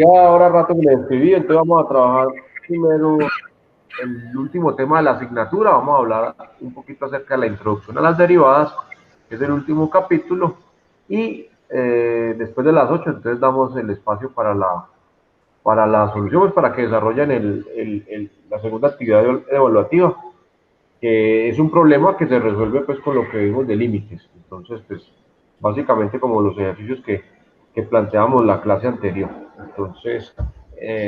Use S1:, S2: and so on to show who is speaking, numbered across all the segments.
S1: Ya ahora rato que le escribí, entonces vamos a trabajar primero el último tema de la asignatura. Vamos a hablar un poquito acerca de la introducción a las derivadas, que es el último capítulo, y después de las 8, entonces damos el espacio para la solución, pues para que desarrollen la segunda actividad evaluativa, que es un problema que se resuelve pues con lo que vimos de límites. Entonces, pues básicamente como los ejercicios que planteamos la clase anterior. Entonces,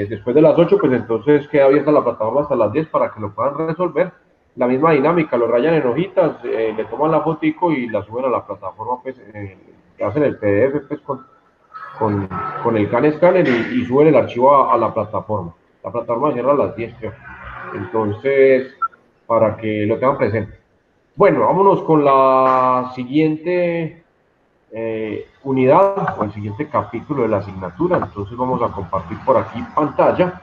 S1: después de las 8, pues entonces queda abierta la plataforma hasta las 10 para que lo puedan resolver. La misma dinámica, lo rayan en hojitas, le toman la fotico y la suben a la plataforma, pues hacen el PDF pues con, con el Scanner y suben el archivo a la plataforma. La plataforma cierra a las 10, creo. Entonces, para que lo tengan presente. Bueno, vámonos con la siguiente unidad o el siguiente capítulo de la asignatura. Entonces vamos a compartir por aquí pantalla.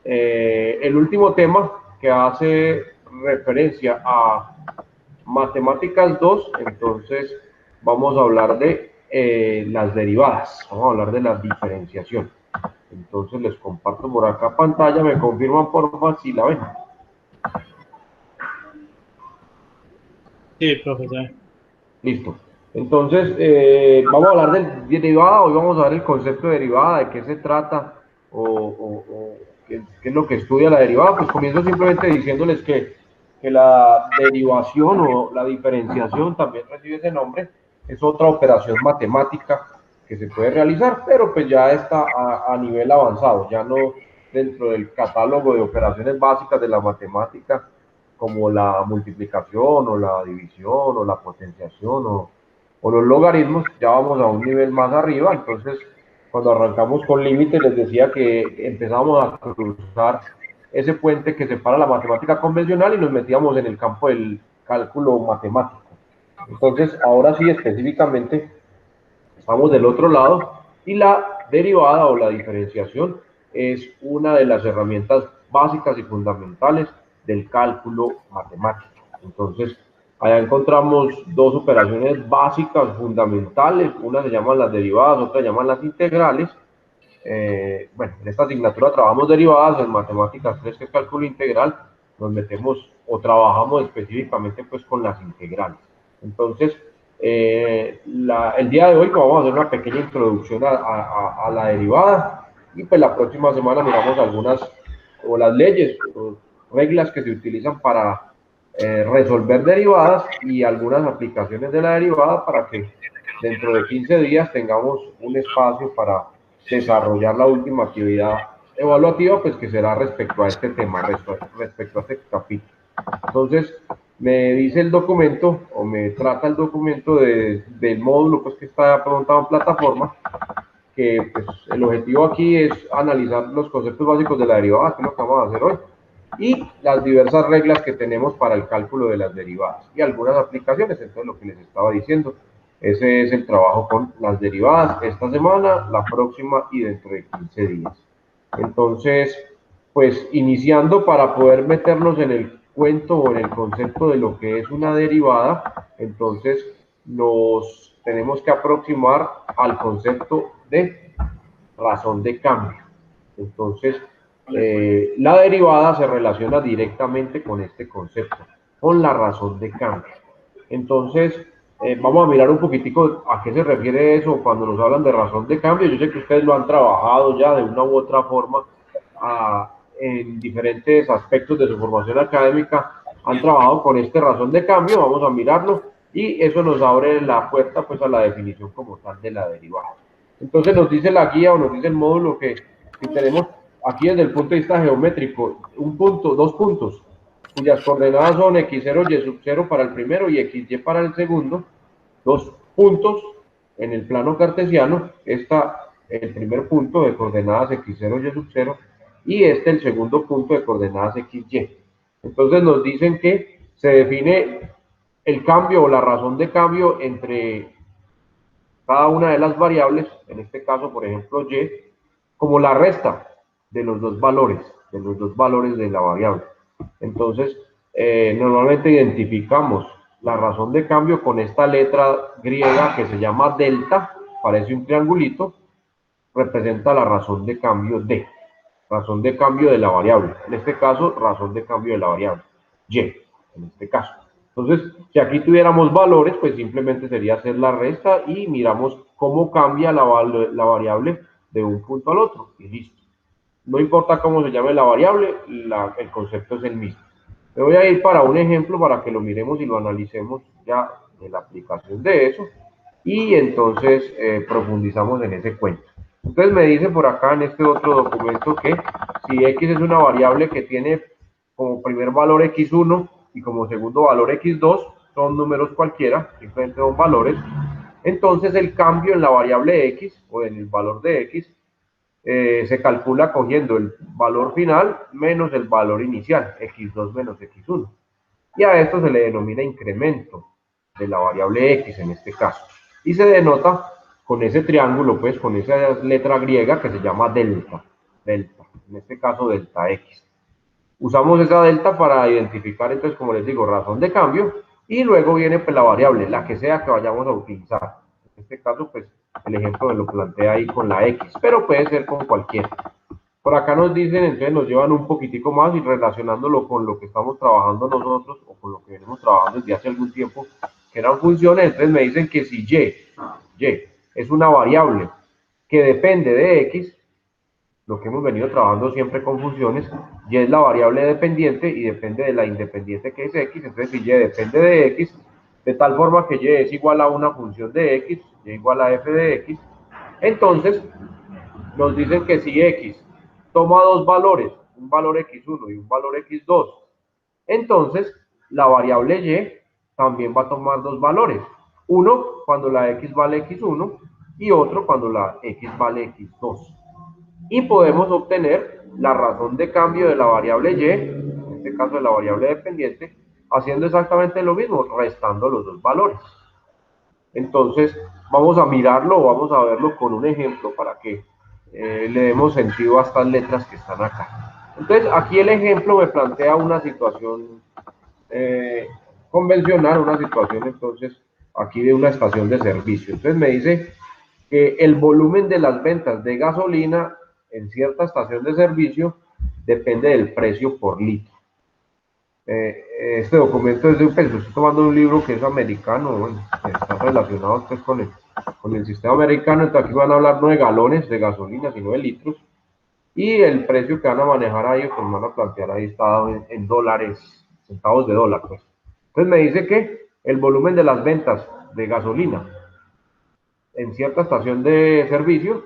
S1: El último tema que hace referencia a matemáticas 2, entonces vamos a hablar de las derivadas, vamos a hablar de la diferenciación. Entonces les comparto por acá pantalla, me confirman por favor si la ven.
S2: Sí, profesor.
S1: Listo. Entonces, vamos a hablar de derivada, hoy vamos a ver el concepto de derivada, de qué se trata o qué es lo que estudia la derivada. Pues comienzo simplemente diciéndoles que la derivación o la diferenciación también recibe ese nombre, es otra operación matemática que se puede realizar, pero pues ya está a nivel avanzado, ya no dentro del catálogo de operaciones básicas de la matemática, como la multiplicación o la división o la potenciación o los logaritmos. Ya vamos a un nivel más arriba. Entonces, cuando arrancamos con límites, les decía que empezamos a cruzar ese puente que separa la matemática convencional y nos metíamos en el campo del cálculo matemático. Entonces, ahora sí, específicamente, estamos del otro lado y la derivada o la diferenciación es una de las herramientas básicas y fundamentales del cálculo matemático. Entonces, allá encontramos dos operaciones básicas fundamentales, una se llaman las derivadas, otra se llaman las integrales. Bueno, en esta asignatura trabajamos derivadas, en matemáticas 3, que es cálculo integral, nos metemos o trabajamos específicamente pues con las integrales. Entonces, el día de hoy vamos a hacer una pequeña introducción a la derivada y pues la próxima semana miramos algunas o las leyes o reglas que se utilizan para resolver derivadas y algunas aplicaciones de la derivada para que dentro de 15 días tengamos un espacio para desarrollar la última actividad evaluativa, pues que será respecto a este tema, respecto a este capítulo. Entonces, me dice el documento, o me trata el documento del módulo pues, que está preguntado en plataforma, que pues, el objetivo aquí es analizar los conceptos básicos de la derivada, que es lo que vamos a hacer hoy, y las diversas reglas que tenemos para el cálculo de las derivadas y algunas aplicaciones. Entonces, lo que les estaba diciendo, ese es el trabajo con las derivadas esta semana, la próxima y dentro de 15 días. Entonces, pues iniciando para poder meternos en el cuento o en el concepto de lo que es una derivada, entonces nos tenemos que aproximar al concepto de razón de cambio. Entonces, la derivada se relaciona directamente con este concepto, con la razón de cambio. Entonces, vamos a mirar un poquitico a qué se refiere eso cuando nos hablan de razón de cambio. Yo sé que ustedes lo han trabajado ya de una u otra forma en diferentes aspectos de su formación académica, han trabajado con esta razón de cambio, vamos a mirarlo y eso nos abre la puerta pues a la definición como tal de la derivada. Entonces nos dice la guía o nos dice el módulo que si tenemos aquí desde el punto de vista geométrico un punto, dos puntos, cuyas coordenadas son x0, y sub 0 para el primero y xy para el segundo, dos puntos en el plano cartesiano, está el primer punto de coordenadas x0, y sub 0, y este el segundo punto de coordenadas xy. Entonces nos dicen que se define el cambio o la razón de cambio entre cada una de las variables, en este caso, por ejemplo, y, como la resta de los dos valores de la variable. Entonces, normalmente identificamos la razón de cambio con esta letra griega que se llama delta, parece un triangulito, representa la razón de cambio de la variable. En este caso, razón de cambio de la variable, y, en este caso. Entonces, si aquí tuviéramos valores, pues simplemente sería hacer la resta y miramos cómo cambia la variable de un punto al otro, y listo. No importa cómo se llame la variable, el concepto es el mismo. Me voy a ir para un ejemplo para que lo miremos y lo analicemos ya de la aplicación de eso, y entonces profundizamos en ese cuento. Entonces me dice por acá en este otro documento que si x es una variable que tiene como primer valor x1 y como segundo valor x2, son números cualquiera, simplemente son valores, entonces el cambio en la variable x o en el valor de x se calcula cogiendo el valor final menos el valor inicial, x2 menos x1. Y a esto se le denomina incremento de la variable x en este caso. Y se denota con ese triángulo, pues con esa letra griega que se llama delta. Delta, en este caso delta x. Usamos esa delta para identificar, entonces, como les digo, razón de cambio, y luego viene pues la variable, la que sea que vayamos a utilizar. En este caso, pues, el ejemplo me lo plantea ahí con la x, pero puede ser con cualquiera. Por acá nos dicen, entonces nos llevan un poquitico más y relacionándolo con lo que estamos trabajando nosotros o con lo que venimos trabajando desde hace algún tiempo, que eran funciones, entonces me dicen que si y es una variable que depende de x, lo que hemos venido trabajando siempre con funciones, y es la variable dependiente y depende de la independiente que es x, entonces si y depende de x, de tal forma que y es igual a una función de x, y igual a f de x, entonces nos dicen que si x toma dos valores, un valor x1 y un valor x2, entonces la variable y también va a tomar dos valores, uno cuando la x vale x1 y otro cuando la x vale x2. Y podemos obtener la razón de cambio de la variable y, en este caso de la variable dependiente, haciendo exactamente lo mismo, restando los dos valores. Entonces, vamos a mirarlo, vamos a verlo con un ejemplo para que le demos sentido a estas letras que están acá. Entonces, aquí el ejemplo me plantea una situación convencional, una situación entonces aquí de una estación de servicio. Entonces me dice que el volumen de las ventas de gasolina en cierta estación de servicio depende del precio por litro. Este documento es de un peso, estoy tomando un libro que es americano, bueno, está relacionado pues, con el sistema americano, entonces aquí van a hablar no de galones de gasolina, sino de litros, y el precio que van a manejar ahí, pues van a plantear ahí está dado en dólares, centavos de dólar, pues. Entonces me dice que el volumen de las ventas de gasolina en cierta estación de servicio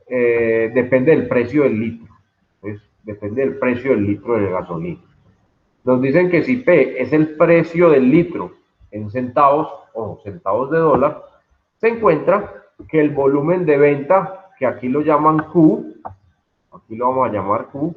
S1: depende del precio del litro, pues, depende del precio del litro de gasolina. Nos dicen que si P es el precio del litro en centavos o centavos de dólar, se encuentra que el volumen de venta, que aquí lo llaman Q, aquí lo vamos a llamar Q,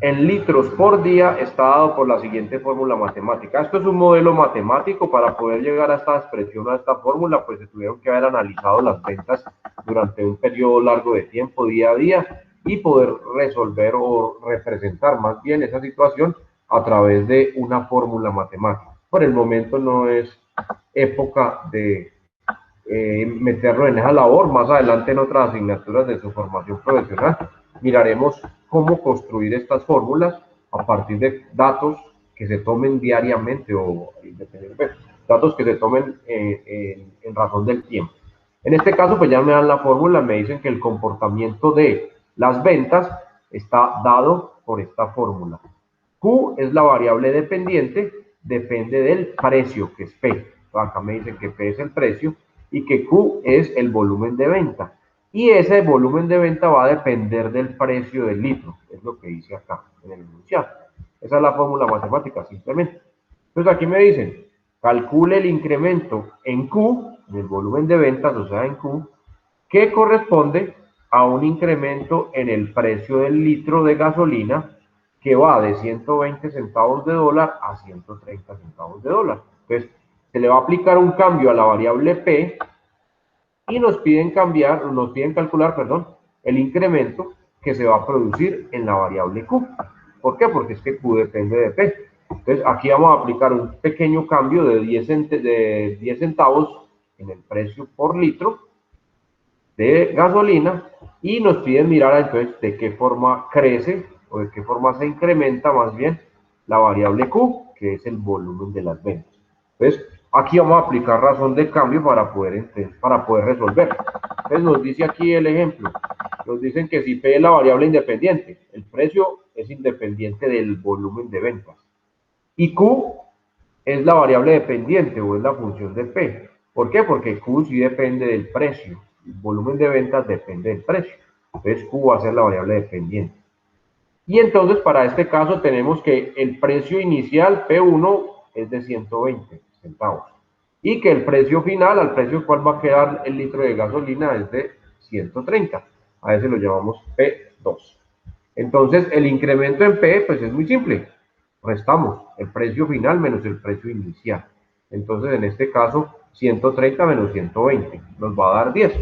S1: en litros por día está dado por la siguiente fórmula matemática. Esto es un modelo matemático. Para poder llegar a esta expresión, a esta fórmula, pues se tuvieron que haber analizado las ventas durante un periodo largo de tiempo, día a día, y poder resolver o representar más bien esa situación a través de una fórmula matemática. Por el momento no es época de meterlo en esa labor. Más adelante en otras asignaturas de su formación profesional miraremos cómo construir estas fórmulas a partir de datos que se tomen diariamente o datos que se tomen en razón del tiempo. En este caso, pues ya me dan la fórmula, me dicen que el comportamiento de las ventas está dado por esta fórmula. Q es la variable dependiente, depende del precio, que es P. Acá me dicen que P es el precio y que Q es el volumen de venta. Y ese volumen de venta va a depender del precio del litro, es lo que dice acá en el enunciado. Esa es la fórmula matemática, simplemente. Entonces aquí me dicen, calcule el incremento en Q, en el volumen de ventas, o sea, en Q, que corresponde a un incremento en el precio del litro de gasolina que va de 120 centavos de dólar a 130 centavos de dólar. Entonces, se le va a aplicar un cambio a la variable P y nos piden calcular, perdón, el incremento que se va a producir en la variable Q. ¿Por qué? Porque es que Q depende de P. Entonces, aquí vamos a aplicar un pequeño cambio de 10 centavos en el precio por litro de gasolina y nos piden mirar entonces de qué forma crece o de qué forma se incrementa más bien la variable Q, que es el volumen de las ventas. Entonces, aquí vamos a aplicar razón de cambio para poder resolver. Entonces, nos dice aquí el ejemplo. Nos dicen que si P es la variable independiente, el precio es independiente del volumen de ventas. Y Q es la variable dependiente o es la función de P. ¿Por qué? Porque Q sí depende del precio. El volumen de ventas depende del precio. Entonces Q va a ser la variable dependiente. Y entonces para este caso tenemos que el precio inicial P1 es de 120 centavos. Y que el precio final, al precio cual va a quedar el litro de gasolina, es de 130. A ese lo llamamos P2. Entonces el incremento en P pues es muy simple. Restamos el precio final menos el precio inicial. Entonces en este caso 130 menos 120 nos va a dar 10.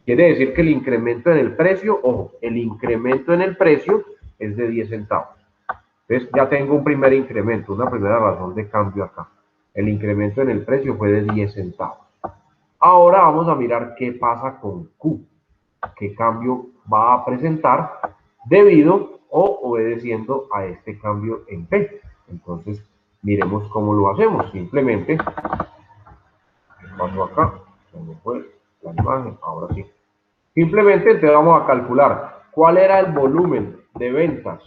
S1: Quiere decir que el incremento en el precio, ojo, el incremento en el precio es de 10 centavos. Entonces ya tengo un primer incremento, una primera razón de cambio acá. El incremento en el precio fue de 10 centavos. Ahora vamos a mirar qué pasa con Q, qué cambio va a presentar debido o obedeciendo a este cambio en P. Entonces, miremos cómo lo hacemos. Simplemente, paso acá, se me fue la imagen, ahora sí. Simplemente te vamos a calcular cuál era el volumen de ventas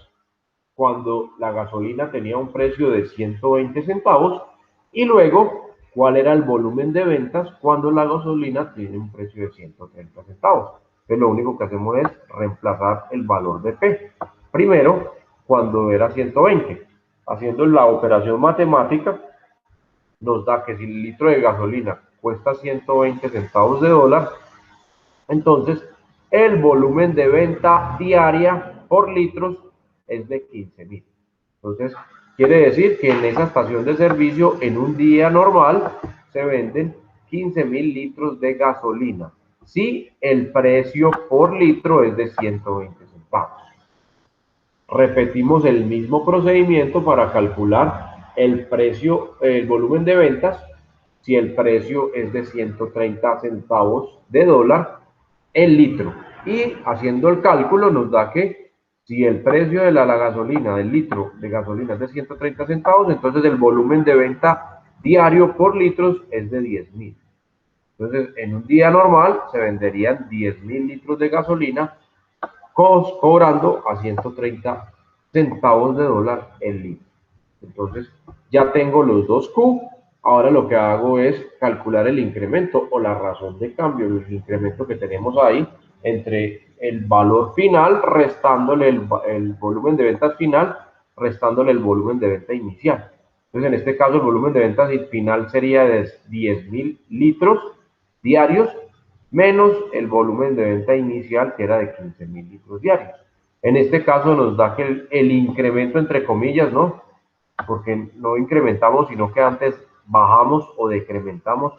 S1: cuando la gasolina tenía un precio de 120 centavos y luego cuál era el volumen de ventas cuando la gasolina tiene un precio de 130 centavos. Entonces lo único que hacemos es reemplazar el valor de P. Primero, cuando era 120. Haciendo la operación matemática, nos da que si el litro de gasolina cuesta 120 centavos de dólar, entonces el volumen de venta diaria por litros es de 15.000. Entonces, quiere decir que en esa estación de servicio, en un día normal, se venden 15.000 litros de gasolina. Si el precio por litro es de 120 centavos. Repetimos el mismo procedimiento para calcular el precio, el volumen de ventas, si el precio es de 130 centavos de dólar el litro. Y haciendo el cálculo nos da que si el precio de la gasolina, del litro de gasolina es de 130 centavos, entonces el volumen de venta diario por litros es de 10.000. Entonces, en un día normal se venderían 10.000 litros de gasolina cobrando a 130 centavos de dólar el litro. Entonces, ya tengo los dos Q. Ahora lo que hago es calcular el incremento o la razón de cambio, el incremento que tenemos ahí entre el valor final restándole el volumen de ventas final, restándole el volumen de venta inicial. Entonces, en este caso, el volumen de ventas final sería de 10.000 litros diarios menos el volumen de venta inicial que era de 15.000 litros diarios. En este caso nos da que el incremento entre comillas, ¿no? Porque no incrementamos, sino que antes bajamos o decrementamos,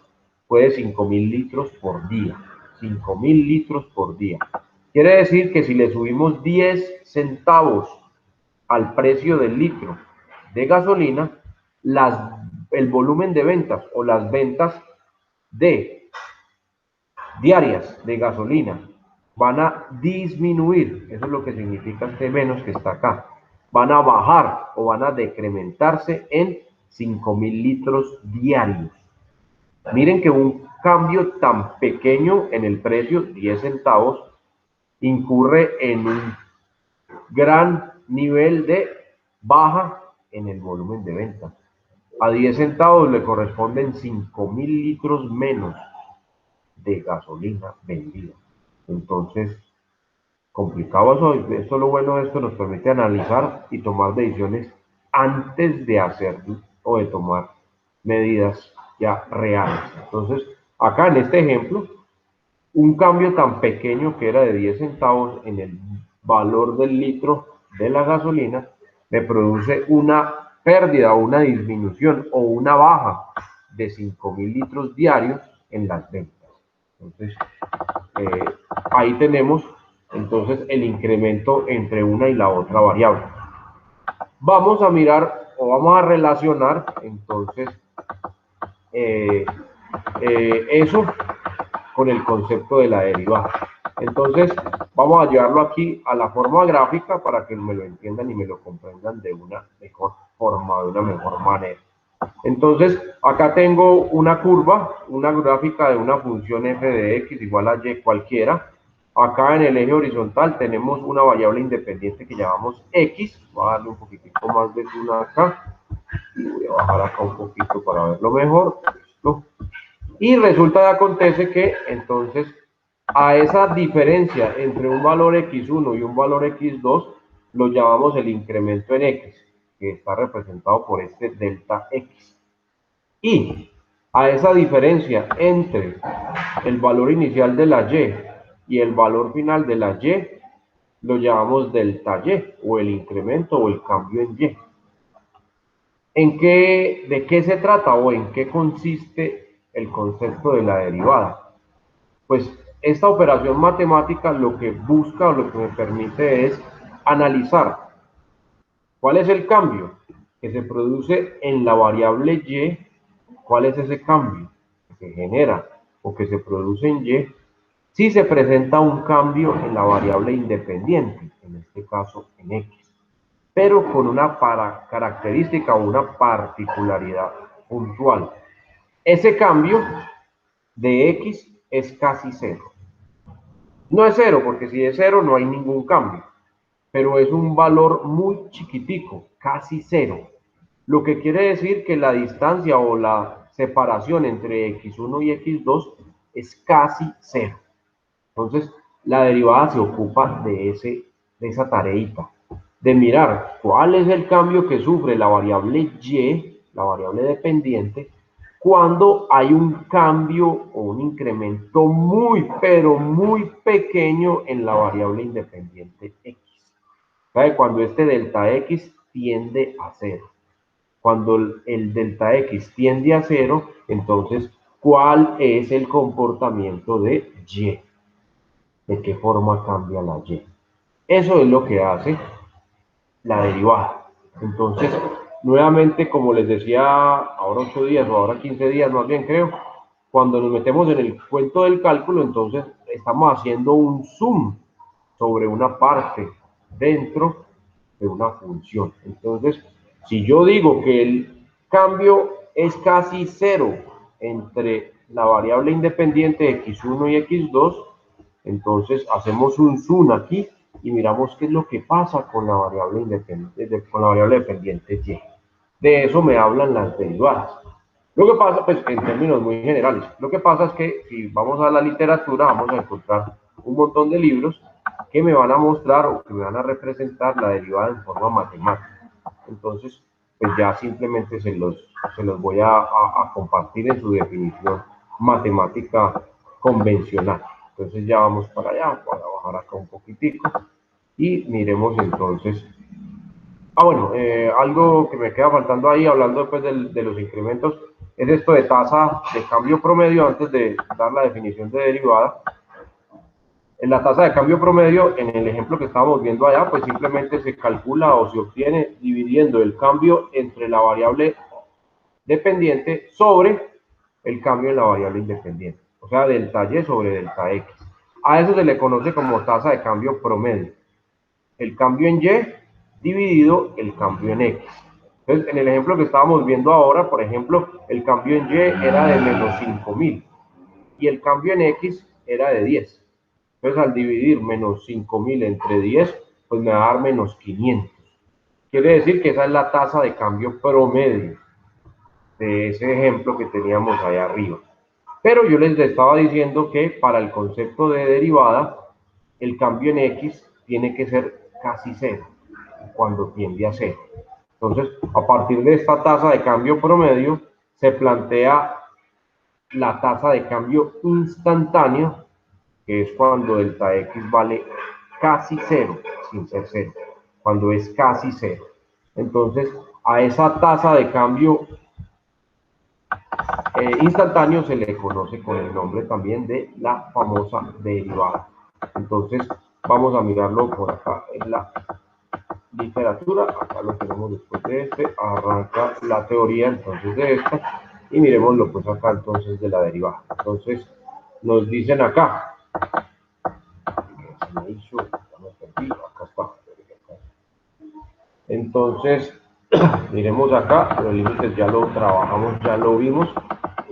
S1: fue de 5.000 litros por día. 5.000 litros por día. Quiere decir que si le subimos 10 centavos al precio del litro de gasolina, el volumen de ventas o las ventas de diarias de gasolina van a disminuir, eso es lo que significa este menos que está acá, van a bajar o van a decrementarse en 5.000 litros diarios. Miren que un cambio tan pequeño en el precio, 10 centavos, incurre en un gran nivel de baja en el volumen de venta. A 10 centavos le corresponden 5.000 litros menos de gasolina vendida. Entonces, complicado eso. Esto lo bueno de esto nos permite analizar y tomar decisiones antes de hacer o de tomar medidas ya reales. Entonces, acá en este ejemplo, un cambio tan pequeño que era de 10 centavos en el valor del litro de la gasolina me produce una pérdida o una disminución o una baja de 5.000 litros diarios en las ventas. Entonces, eh, ahí tenemos entonces el incremento entre una y la otra variable. Vamos a mirar o vamos a relacionar entonces eso con el concepto de la derivada. Entonces, vamos a llevarlo aquí a la forma gráfica para que me lo entiendan y me lo comprendan de una mejor forma, de una mejor manera. Entonces, acá tengo una curva, una gráfica de una función f de x igual a y cualquiera. Acá en el eje horizontal tenemos una variable independiente que llamamos x. Voy a darle un poquitico más de zoom acá. Y voy a bajar acá un poquito para verlo mejor. Listo. Y resulta y acontece que entonces a esa diferencia entre un valor x1 y un valor x2 lo llamamos el incremento en x, que está representado por este delta x. Y a esa diferencia entre el valor inicial de la y y el valor final de la y lo llamamos delta y o el incremento o el cambio en y. ¿De qué se trata o en qué consiste el concepto de la derivada? Pues esta operación matemática lo que busca o lo que me permite es analizar cuál es el cambio que se produce en la variable y, cuál es ese cambio que se genera o que se produce en y, si se presenta un cambio en la variable independiente, en este caso en x, pero con una característica o una particularidad puntual. Ese cambio de x es casi cero. No es cero, porque si es cero no hay ningún cambio, pero es un valor muy chiquitico, casi cero. Lo que quiere decir que la distancia o la separación entre x1 y x2 es casi cero. Entonces, la derivada se ocupa de esa tareita, de mirar cuál es el cambio que sufre la variable y, la variable dependiente, cuando hay un cambio o un incremento muy, pero muy pequeño en la variable independiente x. ¿Sabe? Cuando este delta x tiende a cero. Cuando el delta x tiende a cero, entonces, ¿cuál es el comportamiento de y? ¿De qué forma cambia la y? Eso es lo que hace la derivada. Entonces, nuevamente, como les decía, ahora 8 días o ahora 15 días más bien creo, cuando nos metemos en el cuento del cálculo, entonces estamos haciendo un zoom sobre una parte dentro de una función. Entonces, si yo digo que el cambio es casi cero entre la variable independiente x1 y x2, entonces hacemos un zoom aquí y miramos qué es lo que pasa con la variable independiente, con la variable dependiente y. De eso me hablan las derivadas. Lo que pasa, pues en términos muy generales, lo que pasa es que si vamos a la literatura vamos a encontrar un montón de libros que me van a mostrar o que me van a representar la derivada en forma matemática. Entonces, pues ya simplemente se los voy a compartir en su definición matemática convencional. Entonces ya vamos para allá, para bajar acá un poquitico y miremos entonces. Bueno, algo que me queda faltando ahí, hablando después de los incrementos, es esto de tasa de cambio promedio antes de dar la definición de derivada. En la tasa de cambio promedio, en el ejemplo que estábamos viendo allá, pues simplemente se calcula o se obtiene dividiendo el cambio entre la variable dependiente sobre el cambio en la variable independiente. O sea, delta y sobre delta x. A eso se le conoce como tasa de cambio promedio. El cambio en y dividido el cambio en x. Entonces, en el ejemplo que estábamos viendo ahora, por ejemplo, el cambio en y era de menos 5000 y el cambio en x era de 10. Entonces, al dividir menos 5000 entre 10, pues me va a dar menos 500. Quiere decir que esa es la tasa de cambio promedio de ese ejemplo que teníamos ahí arriba. Pero yo les estaba diciendo que para el concepto de derivada, el cambio en x tiene que ser casi cero, cuando tiende a cero. Entonces, a partir de esta tasa de cambio promedio, se plantea la tasa de cambio instantáneo, que es cuando delta x vale casi cero, sin ser cero, cuando es casi cero. Entonces, a esa tasa de cambio instantáneo se le conoce con el nombre también de la famosa derivada. Entonces, vamos a mirarlo por acá en la literatura. Acá lo tenemos después de este. Arranca la teoría entonces de esta y miremoslo pues acá entonces de la derivada. Entonces, nos dicen acá. Entonces, miremos acá, los límites ya lo trabajamos, ya lo vimos,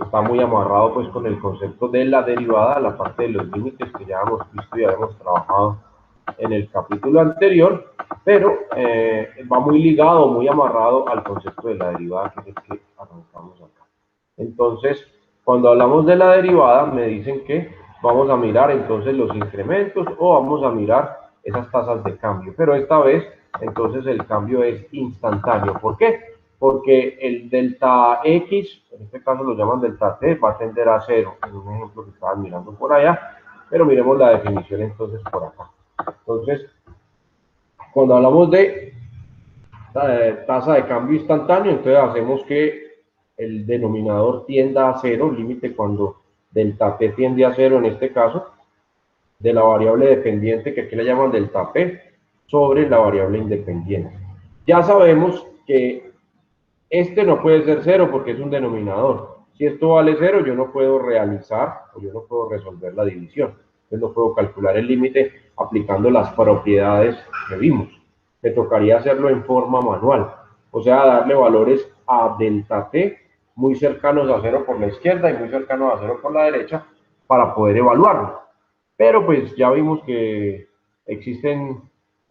S1: está muy amarrado pues con el concepto de la derivada, la parte de los límites que ya hemos visto y habíamos trabajado en el capítulo anterior, pero va muy ligado, muy amarrado al concepto de la derivada, que es el que arrancamos acá. Entonces, cuando hablamos de la derivada, me dicen que vamos a mirar entonces los incrementos o vamos a mirar esas tasas de cambio, pero esta vez entonces el cambio es instantáneo. ¿Por qué? Porque el delta X, en este caso lo llaman delta T, va a tender a cero, en un ejemplo que estaban mirando por allá, pero miremos la definición entonces por acá. Entonces, cuando hablamos de tasa de cambio instantáneo, entonces hacemos que el denominador tienda a cero, límite cuando delta T tiende a cero en este caso, de la variable dependiente que aquí le llaman delta P sobre la variable independiente. Ya sabemos que este no puede ser cero porque es un denominador. Si esto vale cero, yo no puedo realizar o yo no puedo resolver la división. Entonces no puedo calcular el límite aplicando las propiedades que vimos. Me tocaría hacerlo en forma manual. O sea, darle valores a delta t muy cercanos a cero por la izquierda y muy cercanos a cero por la derecha para poder evaluarlo. Pero pues ya vimos que existen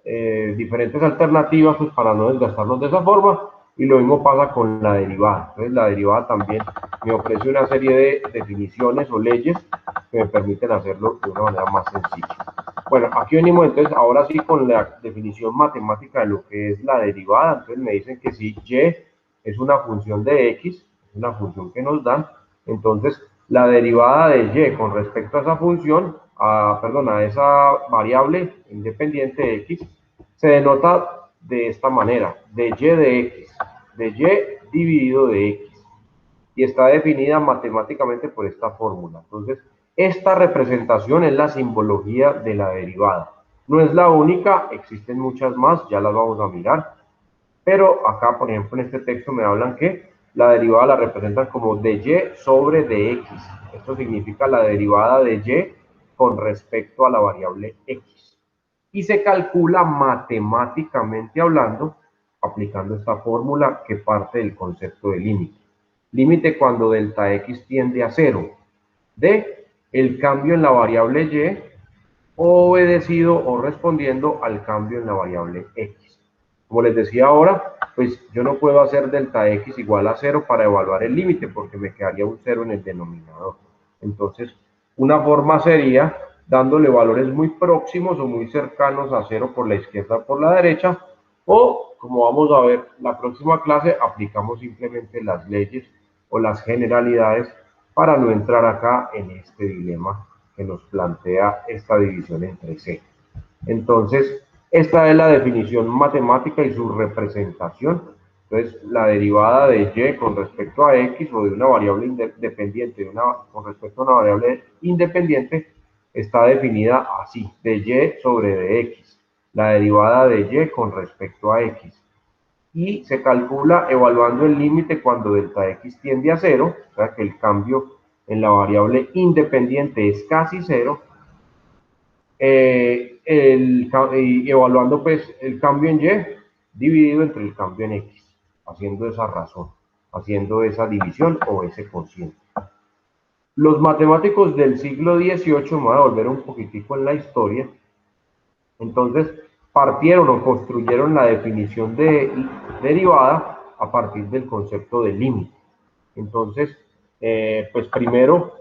S1: diferentes alternativas pues, para no desgastarnos de esa forma, y lo mismo pasa con la derivada. Entonces la derivada también me ofrece una serie de definiciones o leyes que me permiten hacerlo de una manera más sencilla. Bueno, aquí venimos entonces ahora sí con la definición matemática de lo que es la derivada. Entonces me dicen que si y es una función de x, es una función que nos dan, entonces la derivada de y con respecto a esa función, a esa variable independiente de x, se denota de esta manera, de y de x, de y dividido de x, y está definida matemáticamente por esta fórmula. Entonces, esta representación es la simbología de la derivada. No es la única, existen muchas más, ya las vamos a mirar, pero acá, por ejemplo, en este texto me hablan que la derivada la representan como de y sobre de x. Esto significa la derivada de y con respecto a la variable x. Y se calcula matemáticamente hablando, aplicando esta fórmula que parte del concepto de límite. Límite cuando delta x tiende a cero, de el cambio en la variable y obedecido o respondiendo al cambio en la variable x. Como les decía ahora, pues yo no puedo hacer delta x igual a 0 para evaluar el límite porque me quedaría un 0 en el denominador. Entonces, una forma sería dándole valores muy próximos o muy cercanos a 0 por la izquierda o por la derecha, o como vamos a ver la próxima clase, aplicamos simplemente las leyes o las generalidades para no entrar acá en este dilema que nos plantea esta división entre C. Entonces, esta es la definición matemática y su representación. Entonces, la derivada de y con respecto a x o de una variable independiente con respecto a una variable independiente está definida así, de y sobre de x. La derivada de y con respecto a x. Y se calcula evaluando el límite cuando delta x tiende a cero, o sea que el cambio en la variable independiente es casi cero, y evaluando pues el cambio en y dividido entre el cambio en x, haciendo esa razón, haciendo esa división o ese cociente. Los matemáticos del siglo XVIII, me voy a volver un poquitico en la historia, entonces partieron o construyeron la definición de derivada a partir del concepto de límite. Entonces, pues primero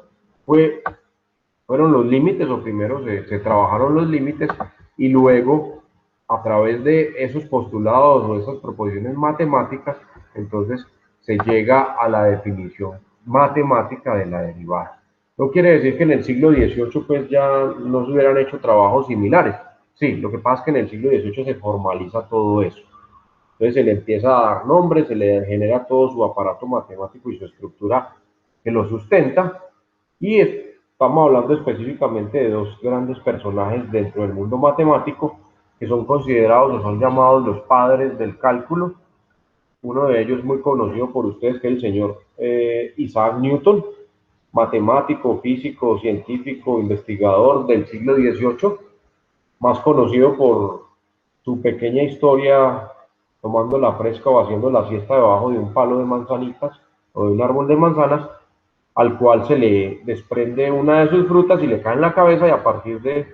S1: fueron los límites, o primero se trabajaron los límites, y luego a través de esos postulados o esas proposiciones matemáticas, entonces se llega a la definición matemática de la derivada. No quiere decir que en el siglo XVIII pues ya no se hubieran hecho trabajos similares. Sí, lo que pasa es que en el siglo XVIII se formaliza todo eso. Entonces se le empieza a dar nombre, se le genera todo su aparato matemático y su estructura que lo sustenta, y estamos hablando específicamente de dos grandes personajes dentro del mundo matemático que son considerados o son llamados los padres del cálculo. Uno de ellos muy conocido por ustedes, que es el señor Isaac Newton, matemático, físico, científico, investigador del siglo XVIII, más conocido por su pequeña historia tomando la fresca o haciendo la siesta debajo de un palo de manzanitas o de un árbol de manzanas, al cual se le desprende una de sus frutas y le cae en la cabeza, y a partir de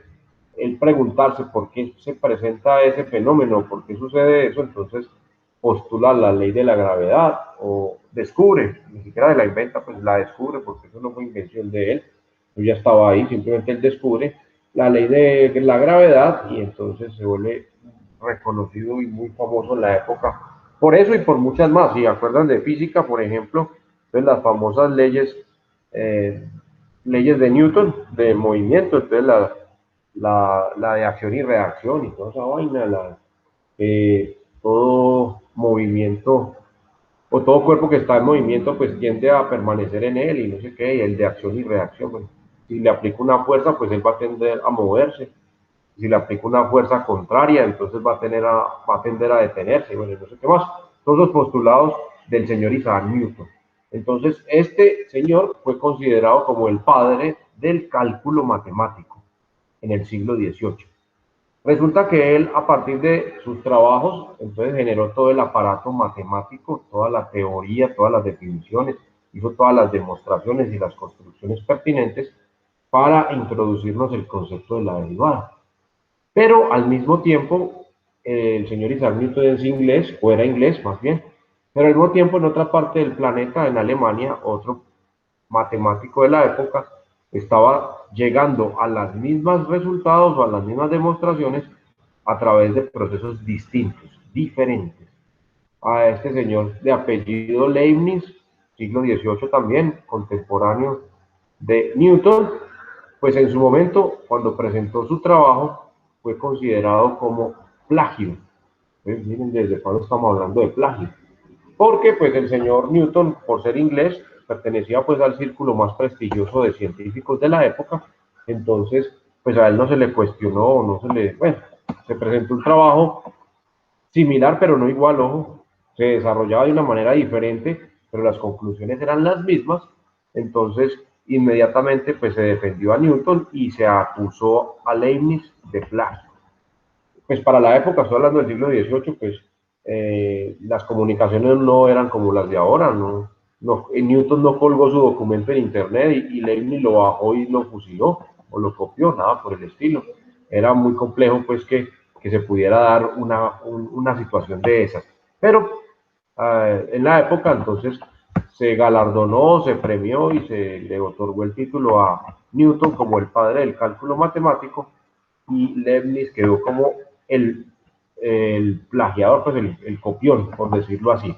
S1: él preguntarse por qué se presenta ese fenómeno, por qué sucede eso, entonces postula la ley de la gravedad o descubre, ni siquiera de la inventa, pues la descubre, porque eso no fue invención de él, pues ya estaba ahí, simplemente él descubre la ley de la gravedad y entonces se vuelve reconocido y muy famoso en la época. Por eso y por muchas más, si acuerdan de física, por ejemplo, pues las famosas eh, leyes de Newton de movimiento, entonces la de acción y reacción y toda esa vaina, todo movimiento o todo cuerpo que está en movimiento pues tiende a permanecer en él y no sé qué, y el de acción y reacción, pues, si le aplico una fuerza pues él va a tender a moverse, si le aplico una fuerza contraria entonces va a tender a detenerse, bueno, no sé qué más, todos los postulados del señor Isaac Newton. Entonces este señor fue considerado como el padre del cálculo matemático en el siglo XVIII. Resulta que él, a partir de sus trabajos, entonces generó todo el aparato matemático, toda la teoría, todas las definiciones, hizo todas las demostraciones y las construcciones pertinentes para introducirnos el concepto de la derivada. Pero al mismo tiempo, el señor Isaac Newton es inglés, o era inglés más bien, pero al mismo tiempo en otra parte del planeta, en Alemania, otro matemático de la época estaba llegando a los mismos resultados o a las mismas demostraciones a través de procesos distintos, diferentes. A este señor de apellido Leibniz, siglo XVIII también, contemporáneo de Newton, pues en su momento, cuando presentó su trabajo, fue considerado como plagio. Pues miren desde cuándo estamos hablando de plagio, porque pues el señor Newton, por ser inglés, pertenecía pues al círculo más prestigioso de científicos de la época, entonces pues a él no se le cuestionó, no se le, bueno, se presentó un trabajo similar pero no igual, ojo, se desarrollaba de una manera diferente, pero las conclusiones eran las mismas, entonces inmediatamente pues se defendió a Newton y se acusó a Leibniz de plagio. Pues para la época, estoy hablando del siglo XVIII, pues las comunicaciones no eran como las de ahora, Newton no colgó su documento en internet y Leibniz lo bajó y lo fusiló o lo copió, nada por el estilo. Era muy complejo pues que se pudiera dar una situación de esas. Pero en la época entonces se galardonó, se premió y se le otorgó el título a Newton como el padre del cálculo matemático y Leibniz quedó como el, el plagiador, pues el copión, por decirlo así.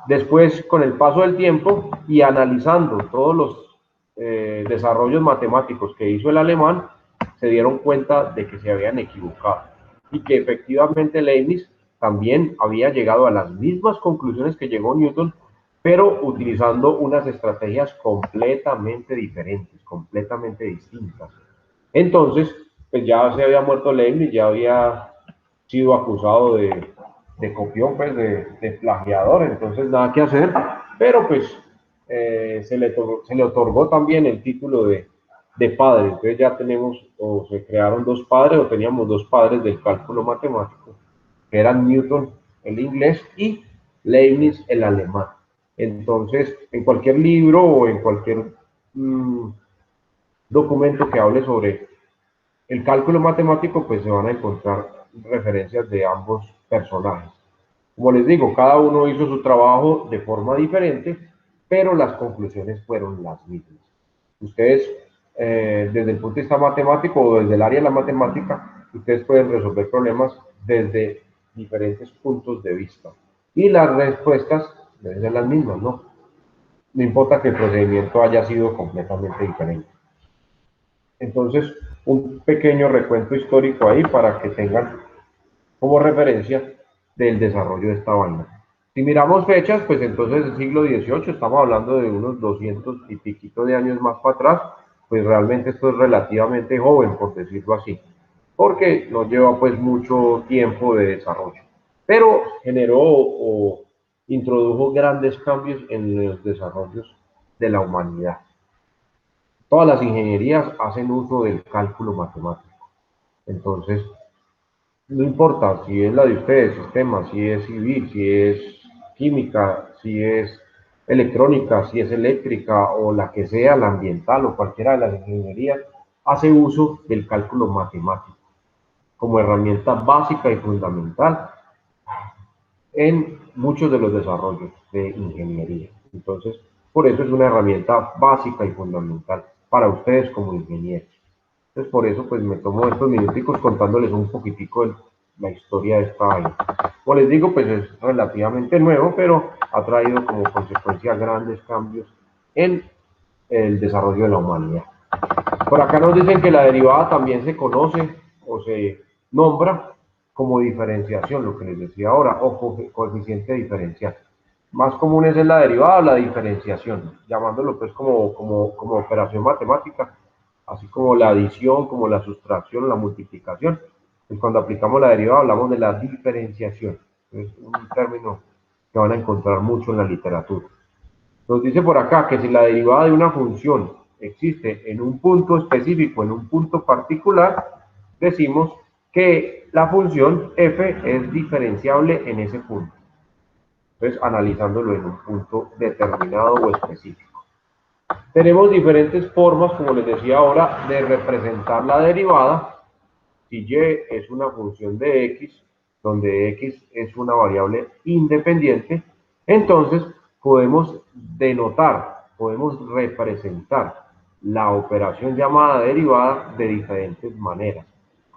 S1: Después, con el paso del tiempo y analizando todos los desarrollos matemáticos que hizo el alemán, se dieron cuenta de que se habían equivocado y que efectivamente Leibniz también había llegado a las mismas conclusiones que llegó Newton, pero utilizando unas estrategias completamente diferentes, completamente distintas. Entonces, pues ya se había muerto Leibniz, ya había sido acusado de copión, pues de plagiador, entonces nada que hacer, pero pues se le otorgó también el título de padre, entonces ya tenemos, o se crearon dos padres, o teníamos dos padres del cálculo matemático, que eran Newton, el inglés, y Leibniz, el alemán. Entonces, en cualquier libro o en cualquier documento que hable sobre el cálculo matemático, pues se van a encontrar referencias de ambos personajes. Como les digo, cada uno hizo su trabajo de forma diferente, pero las conclusiones fueron las mismas. Ustedes, desde el punto de vista matemático o desde el área de la matemática, ustedes pueden resolver problemas desde diferentes puntos de vista. Y las respuestas deben ser las mismas, ¿no? No importa que el procedimiento haya sido completamente diferente. Entonces, un pequeño recuento histórico ahí para que tengan como referencia del desarrollo de esta vaina. Si miramos fechas, pues entonces el siglo XVIII, estamos hablando de unos 200 y piquito de años más para atrás, pues realmente esto es relativamente joven, por decirlo así, porque no lleva pues mucho tiempo de desarrollo, pero generó o introdujo grandes cambios en los desarrollos de la humanidad. Todas las ingenierías hacen uso del cálculo matemático. Entonces, no importa si es la de ustedes, sistemas, si es civil, si es química, si es electrónica, si es eléctrica o la que sea, la ambiental o cualquiera de las ingenierías, hace uso del cálculo matemático como herramienta básica y fundamental en muchos de los desarrollos de ingeniería. Entonces, por eso es una herramienta básica y fundamental para ustedes como ingenieros. Entonces, por eso, pues me tomo estos minuticos contándoles un poquitico de la historia de esta área. Como les digo, pues es relativamente nuevo, pero ha traído como consecuencia grandes cambios en el desarrollo de la humanidad. Por acá nos dicen que la derivada también se conoce o se nombra como diferenciación, lo que les decía ahora, o coeficiente diferencial. Más comunes es la derivada o la diferenciación, llamándolo pues como operación matemática, así como la adición, como la sustracción, la multiplicación. Pues cuando aplicamos la derivada hablamos de la diferenciación. Es un término que van a encontrar mucho en la literatura. Nos dice por acá que si la derivada de una función existe en un punto específico, en un punto particular, decimos que la función f es diferenciable en ese punto. Entonces, analizándolo en un punto determinado o específico. Tenemos diferentes formas, como les decía ahora, de representar la derivada. Si y es una función de x, donde x es una variable independiente, entonces podemos denotar, podemos representar la operación llamada derivada de diferentes maneras.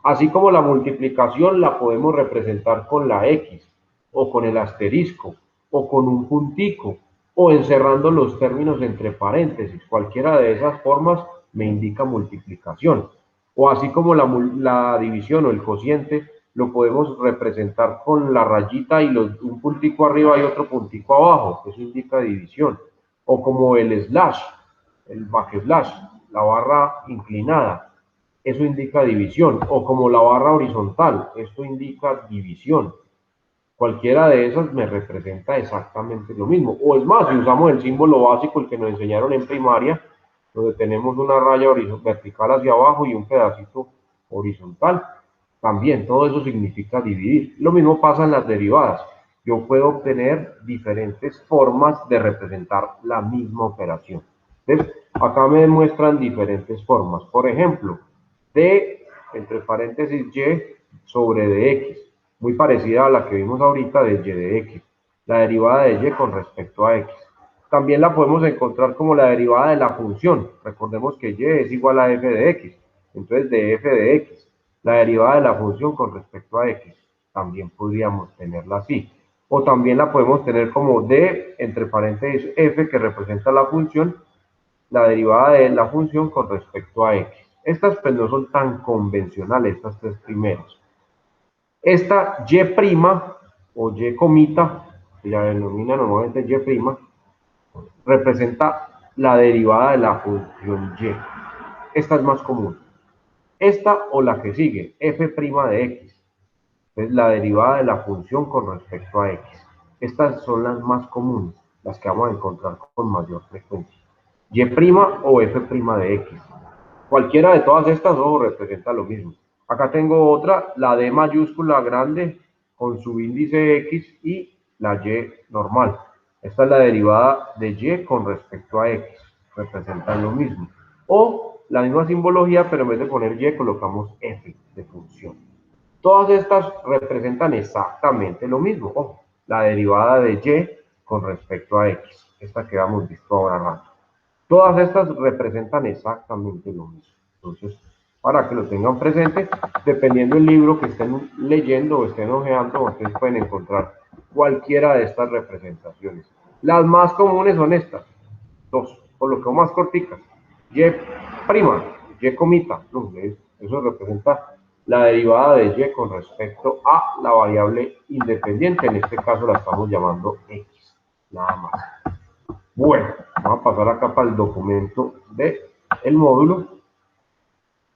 S1: Así como la multiplicación la podemos representar con la x, o con el asterisco, o con un puntico, o encerrando los términos entre paréntesis. Cualquiera de esas formas me indica multiplicación. O así como la división o el cociente lo podemos representar con la rayita y un puntico arriba y otro puntico abajo, eso indica división. O como el slash, el backslash, la barra inclinada, eso indica división. O como la barra horizontal, esto indica división. Cualquiera de esas me representa exactamente lo mismo. O es más, si usamos el símbolo básico, el que nos enseñaron en primaria, donde tenemos una raya vertical hacia abajo y un pedacito horizontal, también todo eso significa dividir. Lo mismo pasa en las derivadas. Yo puedo obtener diferentes formas de representar la misma operación. Entonces, acá me demuestran diferentes formas. Por ejemplo, d, entre paréntesis, y sobre dx, muy parecida a la que vimos ahorita de y de x, la derivada de y con respecto a x. También la podemos encontrar como la derivada de la función. Recordemos que y es igual a f de x, entonces de f de x, la derivada de la función con respecto a x. También podríamos tenerla así. O también la podemos tener como d, entre paréntesis, f, que representa la función, la derivada de la función con respecto a x. Estas pues no son tan convencionales, estas tres primeras. Esta y' o y comita, que ya denomina normalmente y', representa la derivada de la función y. Esta es más común. Esta o la que sigue, f' de x, es la derivada de la función con respecto a x. Estas son las más comunes, las que vamos a encontrar con mayor frecuencia. Y' o f' de x. Cualquiera de todas estas, ojo, representa lo mismo. Acá tengo otra, la D mayúscula grande con su índice X y la Y normal. Esta es la derivada de Y con respecto a X. Representan lo mismo. O la misma simbología, pero en vez de poner Y colocamos F de función. Todas estas representan exactamente lo mismo. Ojo, la derivada de Y con respecto a X. Esta que hemos visto ahora rato. Todas estas representan exactamente lo mismo. Entonces, para que lo tengan presente, dependiendo del libro que estén leyendo o estén hojeando, ustedes pueden encontrar cualquiera de estas representaciones. Las más comunes son estas, dos, por lo que más corticas. Y', Y comita, no, eso representa la derivada de Y con respecto a la variable independiente, en este caso la estamos llamando X, nada más. Bueno, vamos a pasar acá para el documento del módulo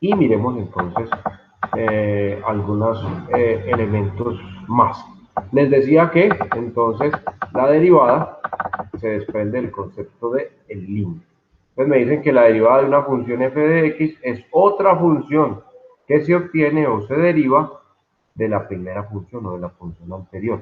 S1: y miremos entonces algunos elementos más. Les decía que entonces la derivada se desprende del concepto de el límite. Entonces me dicen que la derivada de una función f de x es otra función que se obtiene o se deriva de la primera función o de la función anterior.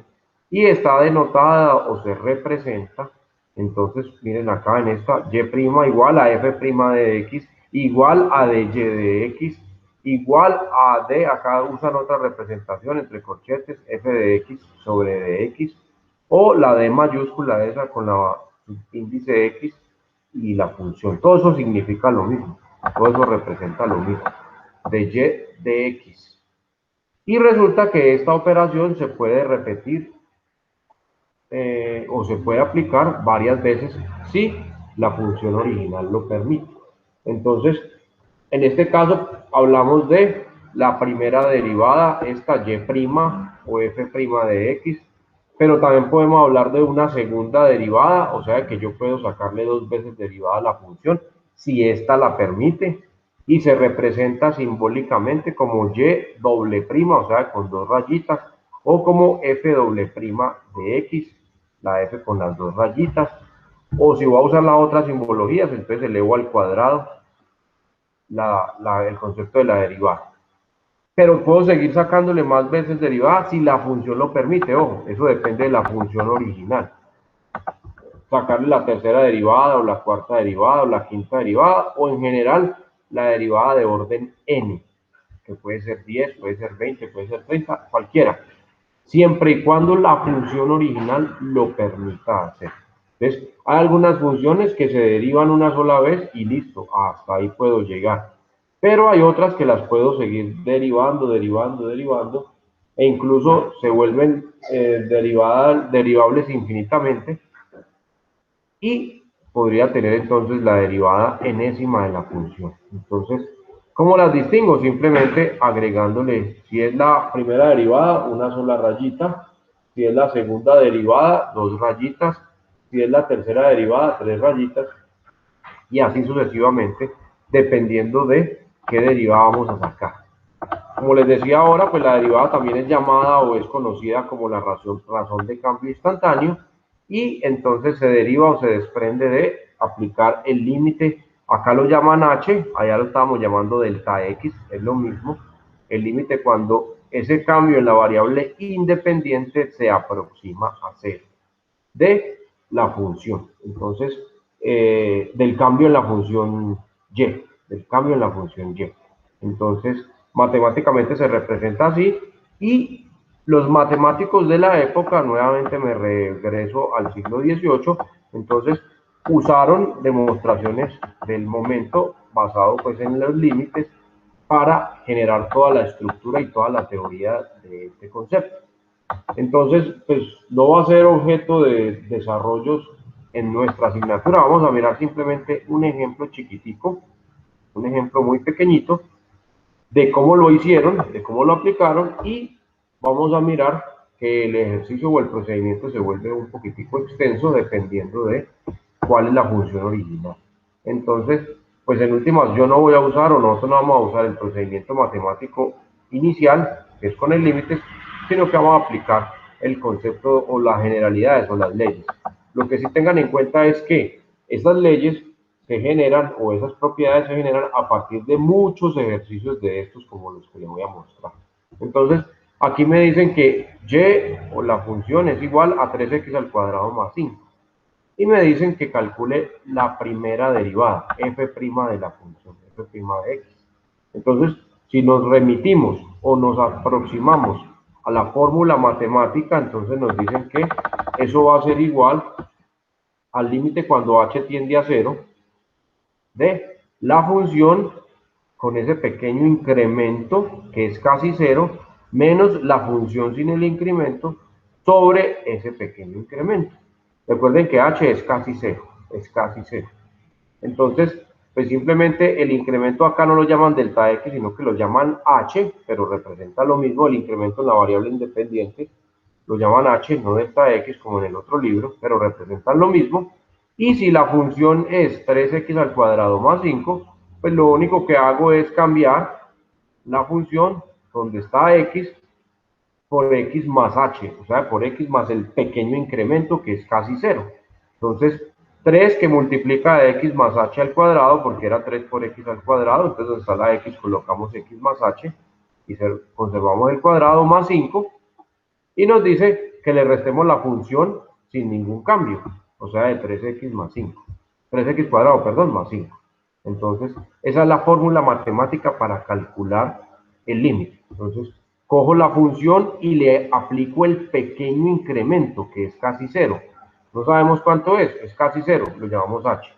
S1: Y está denotada o se representa, entonces miren acá en esta, y' igual a f' de x igual a dy de x igual a d, acá usan otra representación entre corchetes, f de x sobre dx, o la d mayúscula esa con la índice x y la función. Todo eso significa lo mismo, todo eso representa lo mismo, de y de x. Y resulta que esta operación se puede repetir o se puede aplicar varias veces si la función original lo permite. Entonces, en este caso hablamos de la primera derivada, esta y' o f' de x, pero también podemos hablar de una segunda derivada, o sea que yo puedo sacarle dos veces derivada a la función si esta la permite, y se representa simbólicamente como y doble prima, o sea, con dos rayitas, o como f doble prima de x, la f con las dos rayitas, o si voy a usar las otras simbologías, entonces elevo al cuadrado el concepto de la derivada. Pero puedo seguir sacándole más veces derivada si la función lo permite, ojo, eso depende de la función original. Sacarle la tercera derivada o la cuarta derivada o la quinta derivada o en general la derivada de orden n, que puede ser 10, puede ser 20, puede ser 30, cualquiera, siempre y cuando la función original lo permita hacer. Entonces, hay algunas funciones que se derivan una sola vez y listo, hasta ahí puedo llegar. Pero hay otras que las puedo seguir derivando, derivando, derivando, e incluso se vuelven derivables infinitamente, y podría tener entonces la derivada enésima de la función. Entonces, ¿cómo las distingo? Simplemente agregándole, si es la primera derivada, una sola rayita, si es la segunda derivada, dos rayitas, si es la tercera derivada, tres rayitas, y así sucesivamente, dependiendo de qué derivada vamos a sacar. Como les decía ahora, pues la derivada también es llamada o es conocida como la razón de cambio instantáneo, y entonces se deriva o se desprende de aplicar el límite. Acá lo llaman h, allá lo estábamos llamando delta x, es lo mismo. El límite cuando ese cambio en la variable independiente se aproxima a cero de la función. Entonces, del cambio en la función y, del cambio en la función y. Entonces, matemáticamente se representa así, y los matemáticos de la época, nuevamente me regreso al siglo XVIII, entonces usaron demostraciones del momento basado pues en los límites para generar toda la estructura y toda la teoría de este concepto. Entonces, pues no va a ser objeto de desarrollos en nuestra asignatura. Vamos a mirar simplemente un ejemplo chiquitico, un ejemplo muy pequeñito de cómo lo hicieron, de cómo lo aplicaron, y vamos a mirar que el ejercicio o el procedimiento se vuelve un poquitico extenso dependiendo de cuál es la función original. Entonces, pues en últimas yo no voy a usar, o nosotros no vamos a usar el procedimiento matemático inicial, que es con el límite, sino que vamos a aplicar el concepto o las generalidades o las leyes. Lo que sí tengan en cuenta es que estas leyes se generan, o esas propiedades se generan a partir de muchos ejercicios de estos como los que les voy a mostrar. Entonces, aquí me dicen que y o la función es igual a 3x al cuadrado más 5. Y me dicen que calcule la primera derivada, f' de la función, f' de x. Entonces, si nos remitimos o nos aproximamos a la fórmula matemática, entonces nos dicen que eso va a ser igual al límite cuando h tiende a 0 de la función con ese pequeño incremento que es casi 0 menos la función sin el incremento sobre ese pequeño incremento. Recuerden que h es casi 0, es casi 0. Entonces, pues simplemente el incremento acá no lo llaman delta x, sino que lo llaman h, pero representa lo mismo, el incremento en la variable independiente, lo llaman h, no delta x como en el otro libro, pero representan lo mismo. Y si la función es 3x al cuadrado más 5, pues lo único que hago es cambiar la función donde está x por x más h, o sea, por x más el pequeño incremento que es casi 0. Entonces, 3 que multiplica de x más h al cuadrado, porque era 3 por x al cuadrado, entonces donde está la x colocamos x más h, y conservamos el cuadrado, más 5, y nos dice que le restemos la función sin ningún cambio, o sea, de 3x más 5, 3x cuadrado, perdón, más 5. Entonces, esa es la fórmula matemática para calcular el límite. Entonces, cojo la función y le aplico el pequeño incremento, que es casi cero. No sabemos cuánto es casi cero, lo llamamos h.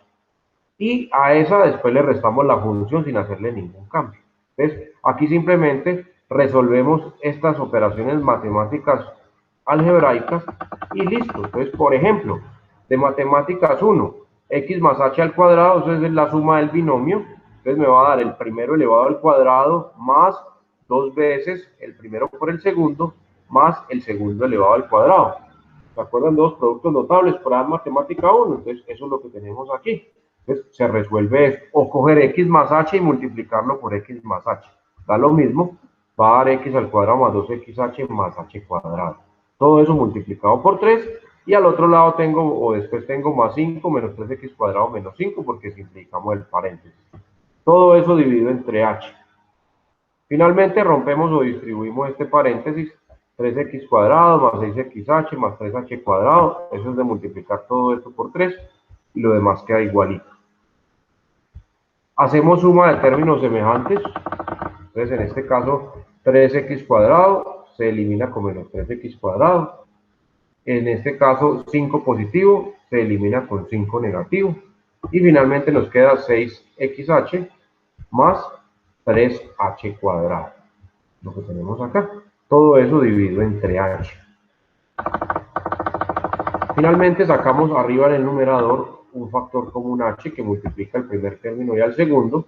S1: Y a esa después le restamos la función sin hacerle ningún cambio. Entonces, aquí simplemente resolvemos estas operaciones matemáticas algebraicas y listo. Entonces, por ejemplo, de matemáticas 1, x más h al cuadrado, eso es la suma del binomio. Entonces me va a dar el primero elevado al cuadrado más 2 veces el primero por el segundo más el segundo elevado al cuadrado. ¿Se acuerdan? Dos productos notables para matemática 1. Entonces, eso es lo que tenemos aquí. Entonces, se resuelve esto. O coger x más h y multiplicarlo por x más h. Da lo mismo. Va a dar x al cuadrado más 2xh más h cuadrado. Todo eso multiplicado por 3. Y al otro lado tengo, o después tengo más 5 menos 3x cuadrado menos 5, porque simplificamos el paréntesis. Todo eso dividido entre h. Finalmente rompemos o distribuimos este paréntesis, 3x cuadrado más 6xh más 3h cuadrado, eso es de multiplicar todo esto por 3 y lo demás queda igualito. Hacemos suma de términos semejantes, entonces en este caso 3x cuadrado se elimina con menos 3x cuadrado, en este caso 5 positivo se elimina con 5 negativo y finalmente nos queda 6xh más 3h cuadrado, lo que tenemos acá. Todo eso dividido entre h. Finalmente sacamos arriba en el numerador un factor común h que multiplica el primer término y al segundo.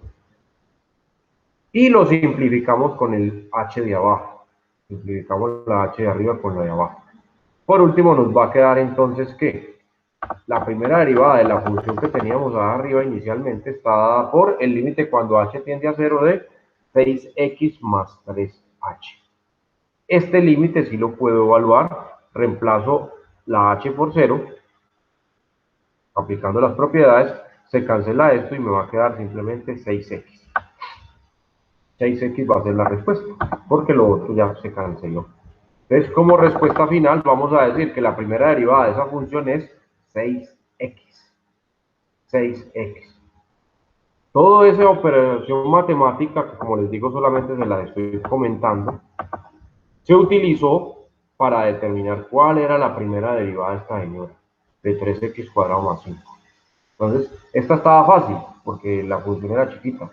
S1: Y lo simplificamos con el h de abajo. Simplificamos la h de arriba con la de abajo. Por último nos va a quedar entonces que la primera derivada de la función que teníamos arriba inicialmente está dada por el límite cuando h tiende a 0 de 6x más 3h. Este límite sí lo puedo evaluar, reemplazo la h por 0, aplicando las propiedades, se cancela esto y me va a quedar simplemente 6x. 6x va a ser la respuesta, porque lo otro ya se canceló. Entonces, como respuesta final, vamos a decir que la primera derivada de esa función es 6x. 6x. Toda esa operación matemática, que como les digo solamente se la estoy comentando, se utilizó para determinar cuál era la primera derivada de esta señora, de 3x cuadrado más 5. Entonces, esta estaba fácil, porque la función era chiquita,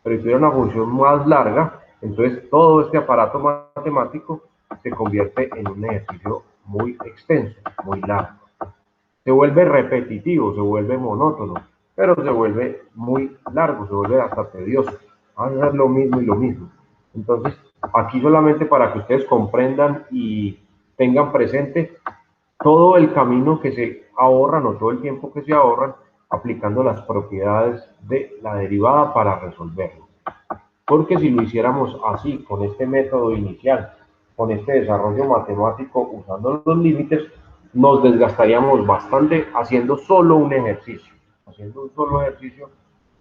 S1: pero si tuviera una función más larga, entonces todo este aparato matemático se convierte en un ejercicio muy extenso, muy largo. Se vuelve repetitivo, se vuelve monótono, pero se vuelve muy largo, se vuelve hasta tedioso. Van a hacer lo mismo y lo mismo. Entonces, aquí solamente para que ustedes comprendan y tengan presente todo el camino que se ahorran o todo el tiempo que se ahorran aplicando las propiedades de la derivada para resolverlo. Porque si lo hiciéramos así, con este método inicial, con este desarrollo matemático usando los límites, nos desgastaríamos bastante haciendo solo un ejercicio. Haciendo un solo ejercicio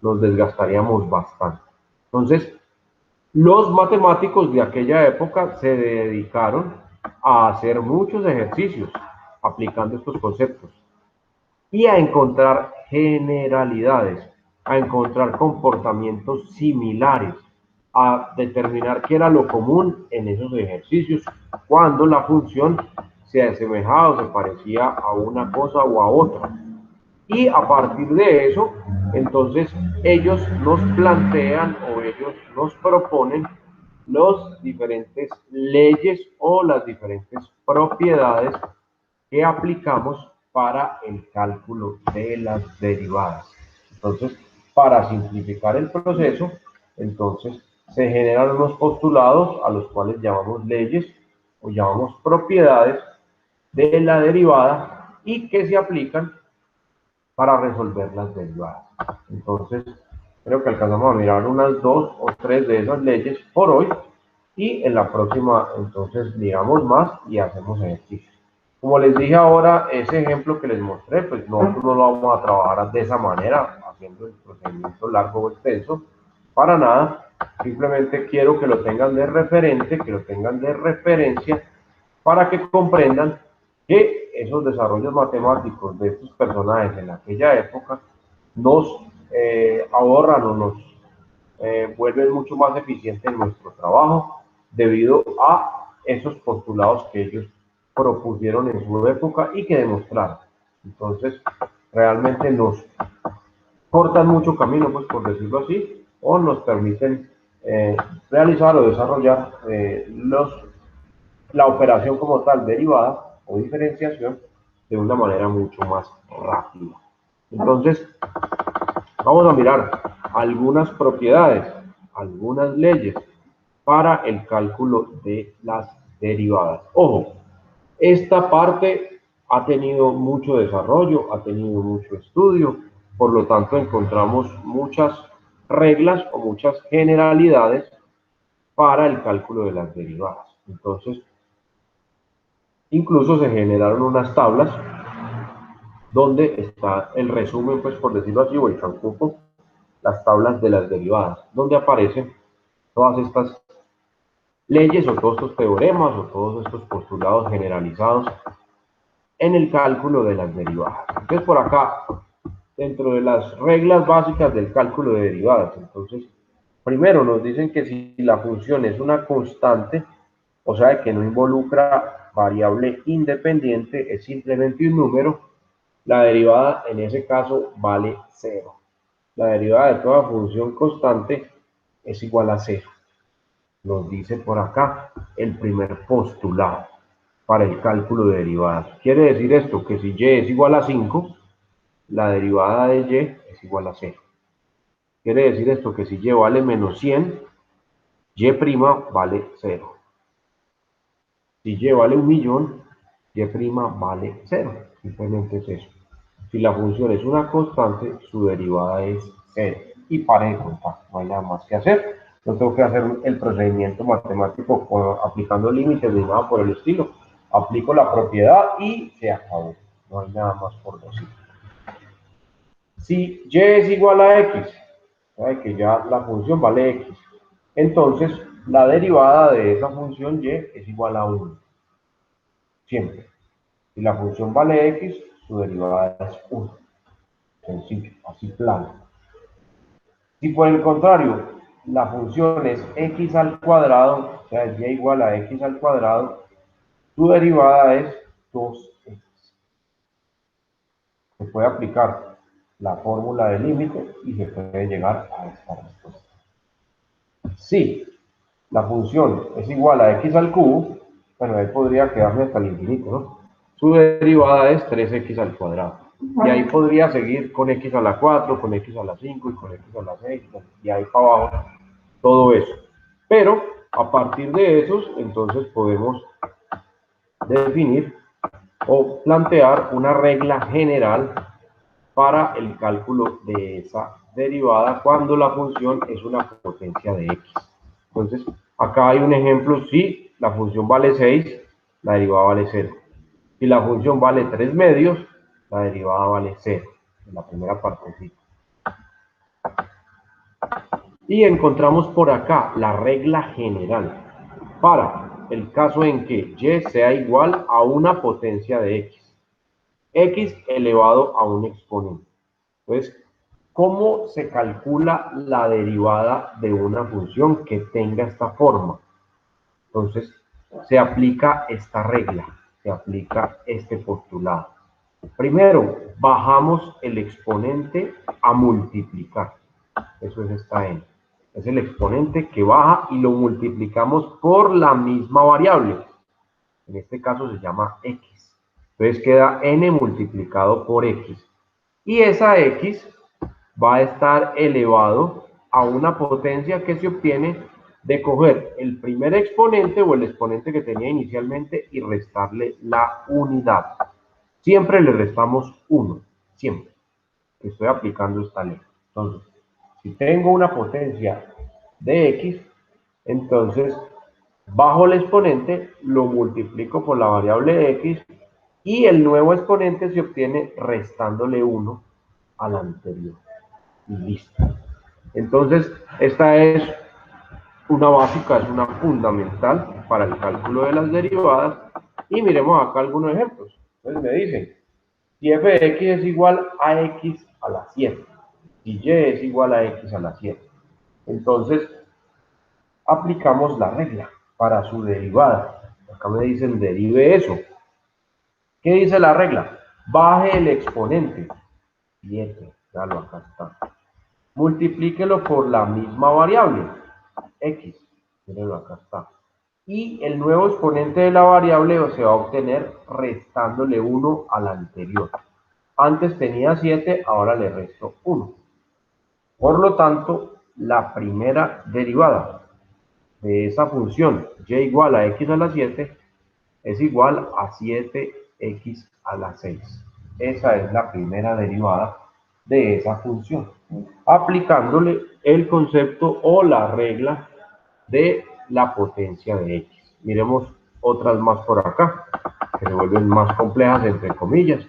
S1: nos desgastaríamos bastante. Entonces, los matemáticos de aquella época se dedicaron a hacer muchos ejercicios aplicando estos conceptos y a encontrar generalidades, a encontrar comportamientos similares, a determinar qué era lo común en esos ejercicios cuando la función se asemejaba o se parecía a una cosa o a otra. Y a partir de eso, entonces ellos nos plantean o ellos nos proponen las diferentes leyes o las diferentes propiedades que aplicamos para el cálculo de las derivadas. Entonces, para simplificar el proceso, entonces se generan unos postulados a los cuales llamamos leyes o llamamos propiedades de la derivada y que se aplican para resolver las derivadas. Entonces, creo que alcanzamos a mirar unas 2 o 3 de esas leyes por hoy y en la próxima entonces miramos más y hacemos ejercicios. Como les dije ahora, ese ejemplo que les mostré, pues nosotros no lo vamos a trabajar de esa manera, haciendo el procedimiento largo o extenso, para nada. Simplemente quiero que lo tengan de referente, que lo tengan de referencia, para que comprendan que esos desarrollos matemáticos de estos personajes en aquella época nos ahorran o nos vuelven mucho más eficiente en nuestro trabajo debido a esos postulados que ellos propusieron en su época y que demostraron. Entonces, realmente nos cortan mucho camino, pues por decirlo así, o nos permiten realizar o desarrollar la operación como tal, derivada o diferenciación, de una manera mucho más rápida. Entonces, vamos a mirar algunas propiedades, algunas leyes para el cálculo de las derivadas. Ojo, esta parte ha tenido mucho desarrollo, ha tenido mucho estudio, por lo tanto encontramos muchas reglas o muchas generalidades para el cálculo de las derivadas. Entonces, incluso se generaron unas tablas donde está el resumen, pues por decirlo así, o el transcurso, las tablas de las derivadas, donde aparecen todas estas leyes o todos estos teoremas o todos estos postulados generalizados en el cálculo de las derivadas. Entonces, por acá, dentro de las reglas básicas del cálculo de derivadas, entonces, primero nos dicen que si la función es una constante, o sea, que no involucra variable independiente, es simplemente un número, la derivada en ese caso vale 0. La derivada de toda función constante es igual a 0. Nos dice por acá el primer postulado para el cálculo de derivadas. Quiere decir esto, que si y es igual a 5, la derivada de y es igual a 0. Quiere decir esto, que si y vale menos 100, y' vale 0. Si y vale 1.000.000, y' vale 0. Simplemente es eso. Si la función es una constante, su derivada es 0. Y pare de contar, no hay nada más que hacer. No tengo que hacer el procedimiento matemático aplicando límites ni nada por el estilo. Aplico la propiedad y se acabó. No hay nada más por decir. Si y es igual a x, ¿sabe? Que ya la función vale x, entonces la derivada de esa función y es igual a 1. Siempre. Si la función vale x, su derivada es 1. Sencillo, así plano. Si por el contrario la función es x al cuadrado, o sea, y igual a x al cuadrado, su derivada es 2x. Se puede aplicar la fórmula de límite y se puede llegar a esta respuesta. Si la función es igual a x al cubo, bueno, ahí podría quedarme hasta el infinito, ¿no? Su derivada es 3x al cuadrado. Y ahí podría seguir con x a la 4, con x a la 5 y con x a la 6, y ahí para abajo, todo eso. Pero a partir de esos, entonces podemos definir o plantear una regla general para el cálculo de esa derivada cuando la función es una potencia de x. Entonces, acá hay un ejemplo, si la función vale 6, la derivada vale 0. Si la función vale 3 medios, la derivada vale 0, en la primera partecita. Y encontramos por acá la regla general para el caso en que y sea igual a una potencia de x elevado a un exponente. Entonces, ¿cómo se calcula la derivada de una función que tenga esta forma? Entonces, se aplica esta regla, se aplica este postulado. Primero, bajamos el exponente a multiplicar. Eso es esta n. Es el exponente que baja y lo multiplicamos por la misma variable. En este caso se llama x. Entonces queda n multiplicado por x. Y esa x va a estar elevado a una potencia que se obtiene de coger el primer exponente o el exponente que tenía inicialmente y restarle la unidad. Siempre le restamos 1, siempre, que estoy aplicando esta ley. Entonces, si tengo una potencia de x, entonces bajo el exponente, lo multiplico por la variable de x Y el nuevo exponente se obtiene restándole 1 al anterior. Y listo. Entonces, esta es una básica, es una fundamental para el cálculo de las derivadas. Y miremos acá algunos ejemplos. Entonces me dicen, si f de x es igual a x a la 7, y y es igual a x a la 7. Entonces, aplicamos la regla para su derivada. Acá me dicen, derive eso. ¿Qué dice la regla? Baje el exponente. 7, claro, acá está. Multiplíquelo por la misma variable, x. Mírenlo, acá está. Y el nuevo exponente de la variable se va a obtener restándole 1 al anterior. Antes tenía 7, ahora le resto 1. Por lo tanto, la primera derivada de esa función y igual a x a la 7 es igual a 7x a la 6. Esa es la primera derivada de esa función, aplicándole el concepto o la regla de la potencia de x. Miremos otras más por acá, que se vuelven más complejas, entre comillas.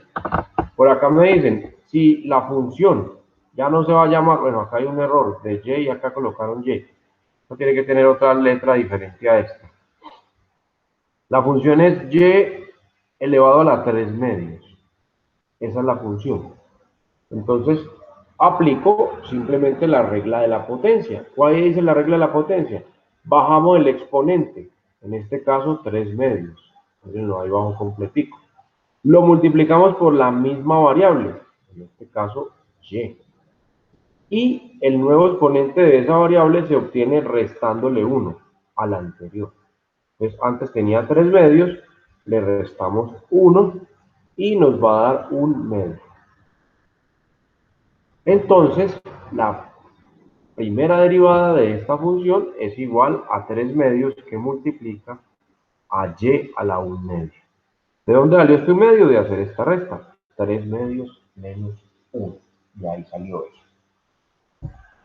S1: Por acá me dicen, si la función ya no se va a llamar, bueno, acá hay un error de y y acá colocaron y. No tiene que tener otra letra diferente a esta. La función es y elevado a la 3 medios. Esa es la función. Entonces, aplico simplemente la regla de la potencia. ¿Cuál dice la regla de la potencia? Bajamos el exponente, en este caso 3 medios. Entonces, no, ahí bajo completico. Lo multiplicamos por la misma variable, en este caso y. Y el nuevo exponente de esa variable se obtiene restándole 1 al anterior. Entonces, antes tenía 3 medios, le restamos 1 y nos va a dar 1 medio. Entonces, la primera derivada de esta función es igual a 3 medios que multiplica a y a la 1 medio. ¿De dónde salió este 1 medio? De hacer esta resta. 3 medios menos 1. Y ahí salió eso.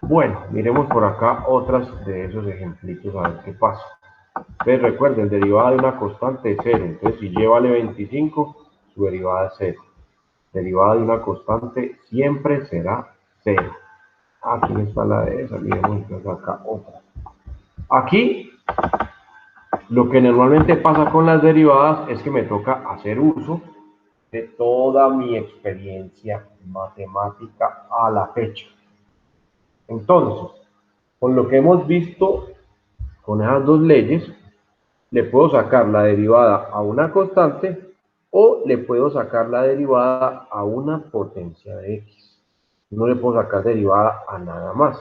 S1: Bueno, miremos por acá otras de esos ejemplitos a ver qué pasa. Entonces recuerden, derivada de una constante es 0. Entonces si y vale 25, su derivada es 0. Derivada de una constante siempre será 0. Aquí está la de esa, miremos entonces acá otra. Aquí, lo que normalmente pasa con las derivadas es que me toca hacer uso de toda mi experiencia matemática a la fecha. Entonces, con lo que hemos visto, con esas dos leyes, le puedo sacar la derivada a una constante o le puedo sacar la derivada a una potencia de x. No le puedo sacar derivada a nada más.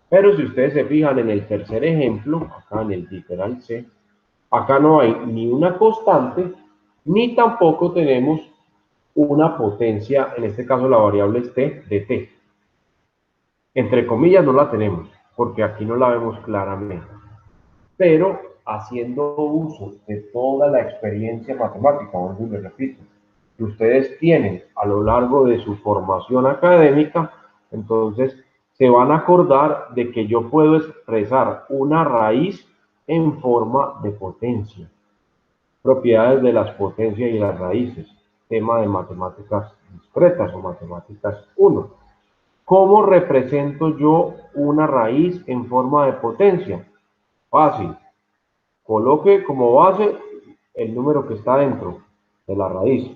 S1: Pero si ustedes se fijan en el tercer ejemplo, acá en el literal C, acá no hay ni una constante, ni tampoco tenemos una potencia, en este caso la variable es t, de t. Entre comillas no la tenemos, porque aquí no la vemos claramente. Pero haciendo uso de toda la experiencia matemática, vuelvo y le repito, que ustedes tienen a lo largo de su formación académica, entonces se van a acordar de que yo puedo expresar una raíz en forma de potencia. Propiedades de las potencias y las raíces. Tema de matemáticas discretas o matemáticas 1. ¿Cómo represento yo una raíz en forma de potencia? Fácil. Coloque como base el número que está dentro de la raíz.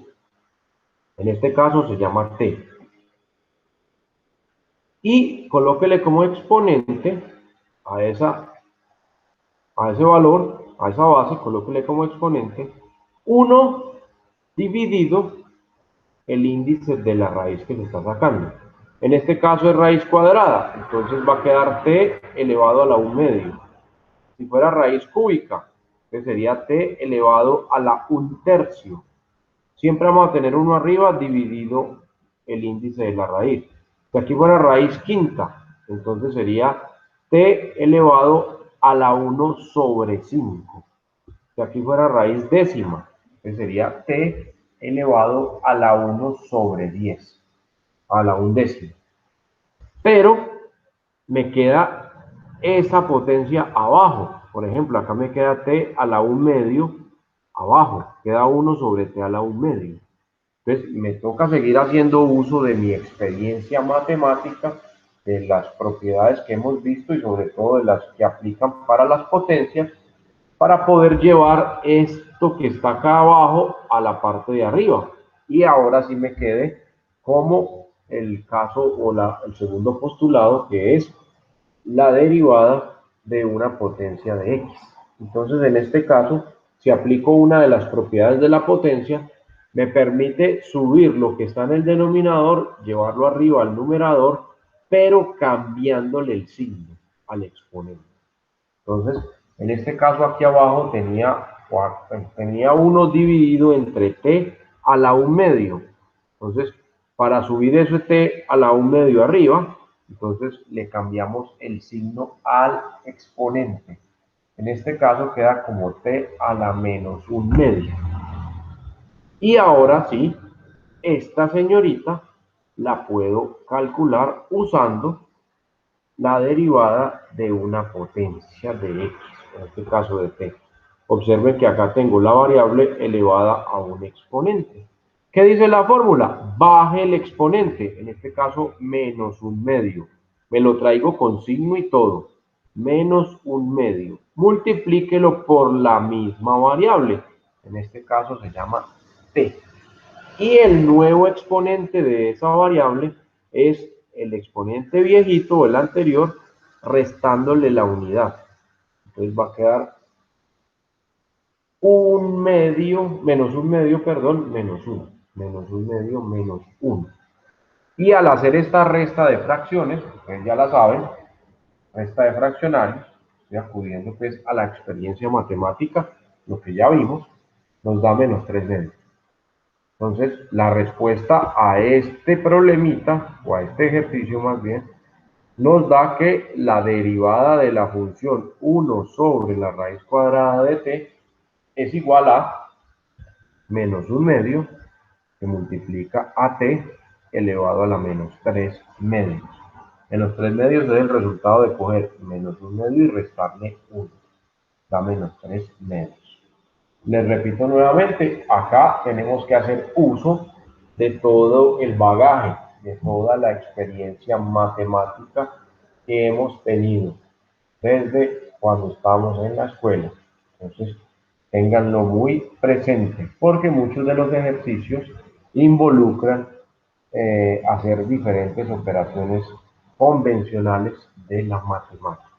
S1: En este caso se llama t. Y colóquele como exponente a ese valor, a esa base, colóquele como exponente 1 dividido el índice de la raíz que se está sacando. En este caso es raíz cuadrada, entonces va a quedar t elevado a la 1 medio. Si fuera raíz cúbica, que sería t elevado a la 1 tercio. Siempre vamos a tener 1 arriba dividido el índice de la raíz. Si aquí fuera raíz quinta, entonces sería t elevado a la 1 sobre 5. Si aquí fuera raíz décima, entonces sería t elevado a la 1 sobre 10, a la undécima. Pero me queda esa potencia abajo. Por ejemplo, acá me queda t a la 1 medio abajo, queda 1 sobre t a la 1 medio. Entonces, me toca seguir haciendo uso de mi experiencia matemática, de las propiedades que hemos visto y sobre todo de las que aplican para las potencias, para poder llevar esto que está acá abajo a la parte de arriba. Y ahora sí me quede como el caso o el segundo postulado, que es la derivada de una potencia de x. Entonces, en este caso, si aplico una de las propiedades de la potencia, me permite subir lo que está en el denominador, llevarlo arriba al numerador, pero cambiándole el signo al exponente. Entonces, en este caso aquí abajo tenía 1 dividido entre t a la 1 medio. Entonces, para subir ese t a la 1 medio arriba, entonces le cambiamos el signo al exponente. En este caso queda como t a la menos 1 medio. Y ahora sí, esta señorita la puedo calcular usando la derivada de una potencia de x, en este caso de t. Observen que acá tengo la variable elevada a un exponente. ¿Qué dice la fórmula? Baje el exponente, en este caso menos 1 medio. Me lo traigo con signo y todo. Menos 1 medio. Multiplíquelo por la misma variable. En este caso se llama t. Y el nuevo exponente de esa variable es el exponente viejito o el anterior, restándole la unidad. Entonces va a quedar 1 medio, menos 1 medio, perdón, menos 1. Menos 1 medio, menos 1. Y al hacer esta resta de fracciones, ustedes ya la saben, resta de fraccionarios, estoy acudiendo pues a la experiencia matemática, lo que ya vimos, nos da menos 3 medios. Entonces, la respuesta a este problemita, o a este ejercicio más bien, nos da que la derivada de la función 1 sobre la raíz cuadrada de t es igual a menos 1 medio que multiplica a t elevado a la menos 3 medios. Menos 3 medios es el resultado de coger menos 1 medio y restarle 1. Da menos 3 medios. Les repito nuevamente, acá tenemos que hacer uso de todo el bagaje, de toda la experiencia matemática que hemos tenido desde cuando estamos en la escuela. Entonces, ténganlo muy presente, porque muchos de los ejercicios involucran hacer diferentes operaciones convencionales de la matemática.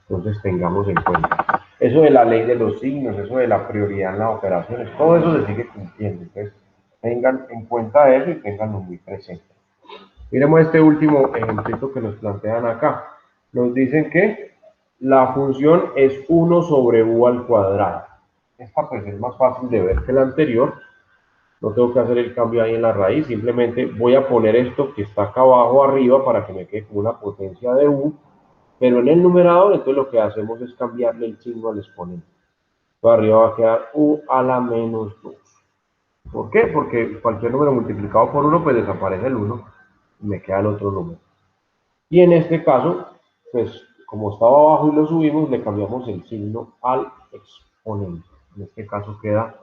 S1: Entonces, tengamos en cuenta. Eso de la ley de los signos, eso de la prioridad en las operaciones, todo eso se sigue cumpliendo. Entonces, tengan en cuenta eso y tenganlo muy presente. Miremos este último ejemplito que nos plantean acá. Nos dicen que la función es 1 sobre u al cuadrado. Esta pues es más fácil de ver que la anterior. No tengo que hacer el cambio ahí en la raíz, simplemente voy a poner esto que está acá abajo arriba para que me quede con una potencia de u, pero en el numerador entonces lo que hacemos es cambiarle el signo al exponente. Entonces arriba va a quedar u a la menos 2. ¿Por qué? Porque cualquier número multiplicado por 1 pues desaparece el 1 y me queda el otro número. Y en este caso, pues como estaba abajo y lo subimos, le cambiamos el signo al exponente. En este caso queda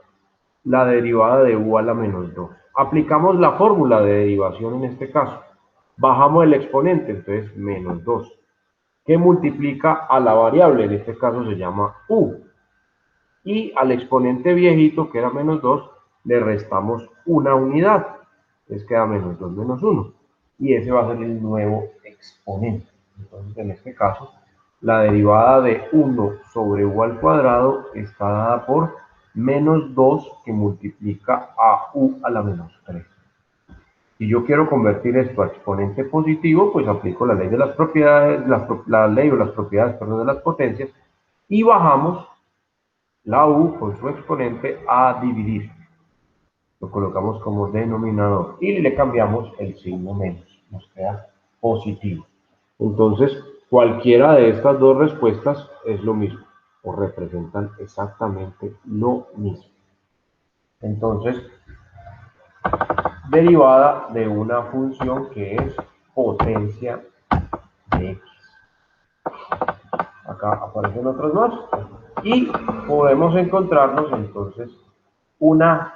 S1: la derivada de u a la menos 2. Aplicamos la fórmula de derivación en este caso. Bajamos el exponente, entonces menos 2. Que multiplica a la variable, en este caso se llama u. Y al exponente viejito, que era menos 2, le restamos una unidad. Entonces queda menos 2 menos 1. Y ese va a ser el nuevo exponente. Entonces, en este caso, la derivada de 1 sobre u al cuadrado está dada por menos 2 que multiplica a u a la menos 3. Si yo quiero convertir esto a exponente positivo, pues aplico la ley de las propiedades, la ley o las propiedades, perdón, de las potencias, y bajamos la u con su exponente a dividir. Lo colocamos como denominador y le cambiamos el signo menos. Nos queda positivo. Entonces, cualquiera de estas dos respuestas es lo mismo o representan exactamente lo mismo. Entonces, derivada de una función que es potencia de x. Acá aparecen otros más y podemos encontrarnos entonces unas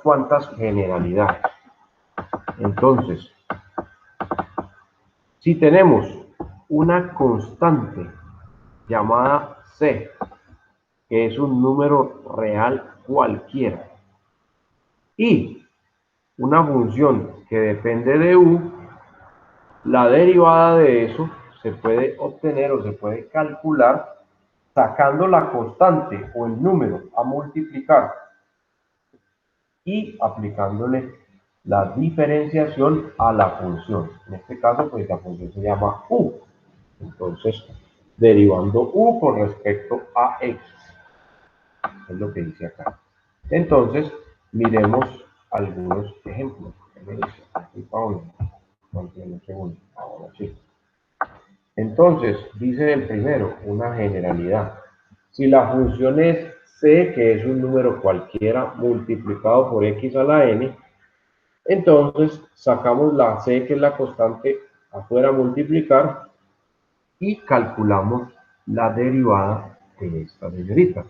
S1: cuantas generalidades. Entonces, si tenemos una constante llamada C, que es un número real cualquiera, y una función que depende de U, la derivada de eso se puede obtener o se puede calcular sacando la constante o el número a multiplicar y aplicándole la diferenciación a la función. En este caso, pues la función se llama U. Entonces, derivando U con respecto a X. Es lo que dice acá. Entonces, miremos algunos ejemplos. ¿Qué me dice? Aquí, Pablo. Un segundo. Ahora sí. Entonces, dice el primero, una generalidad. Si la función es c, que es un número cualquiera multiplicado por x a la n, entonces sacamos la c, que es la constante, afuera multiplicar y calculamos la derivada de esta señorita,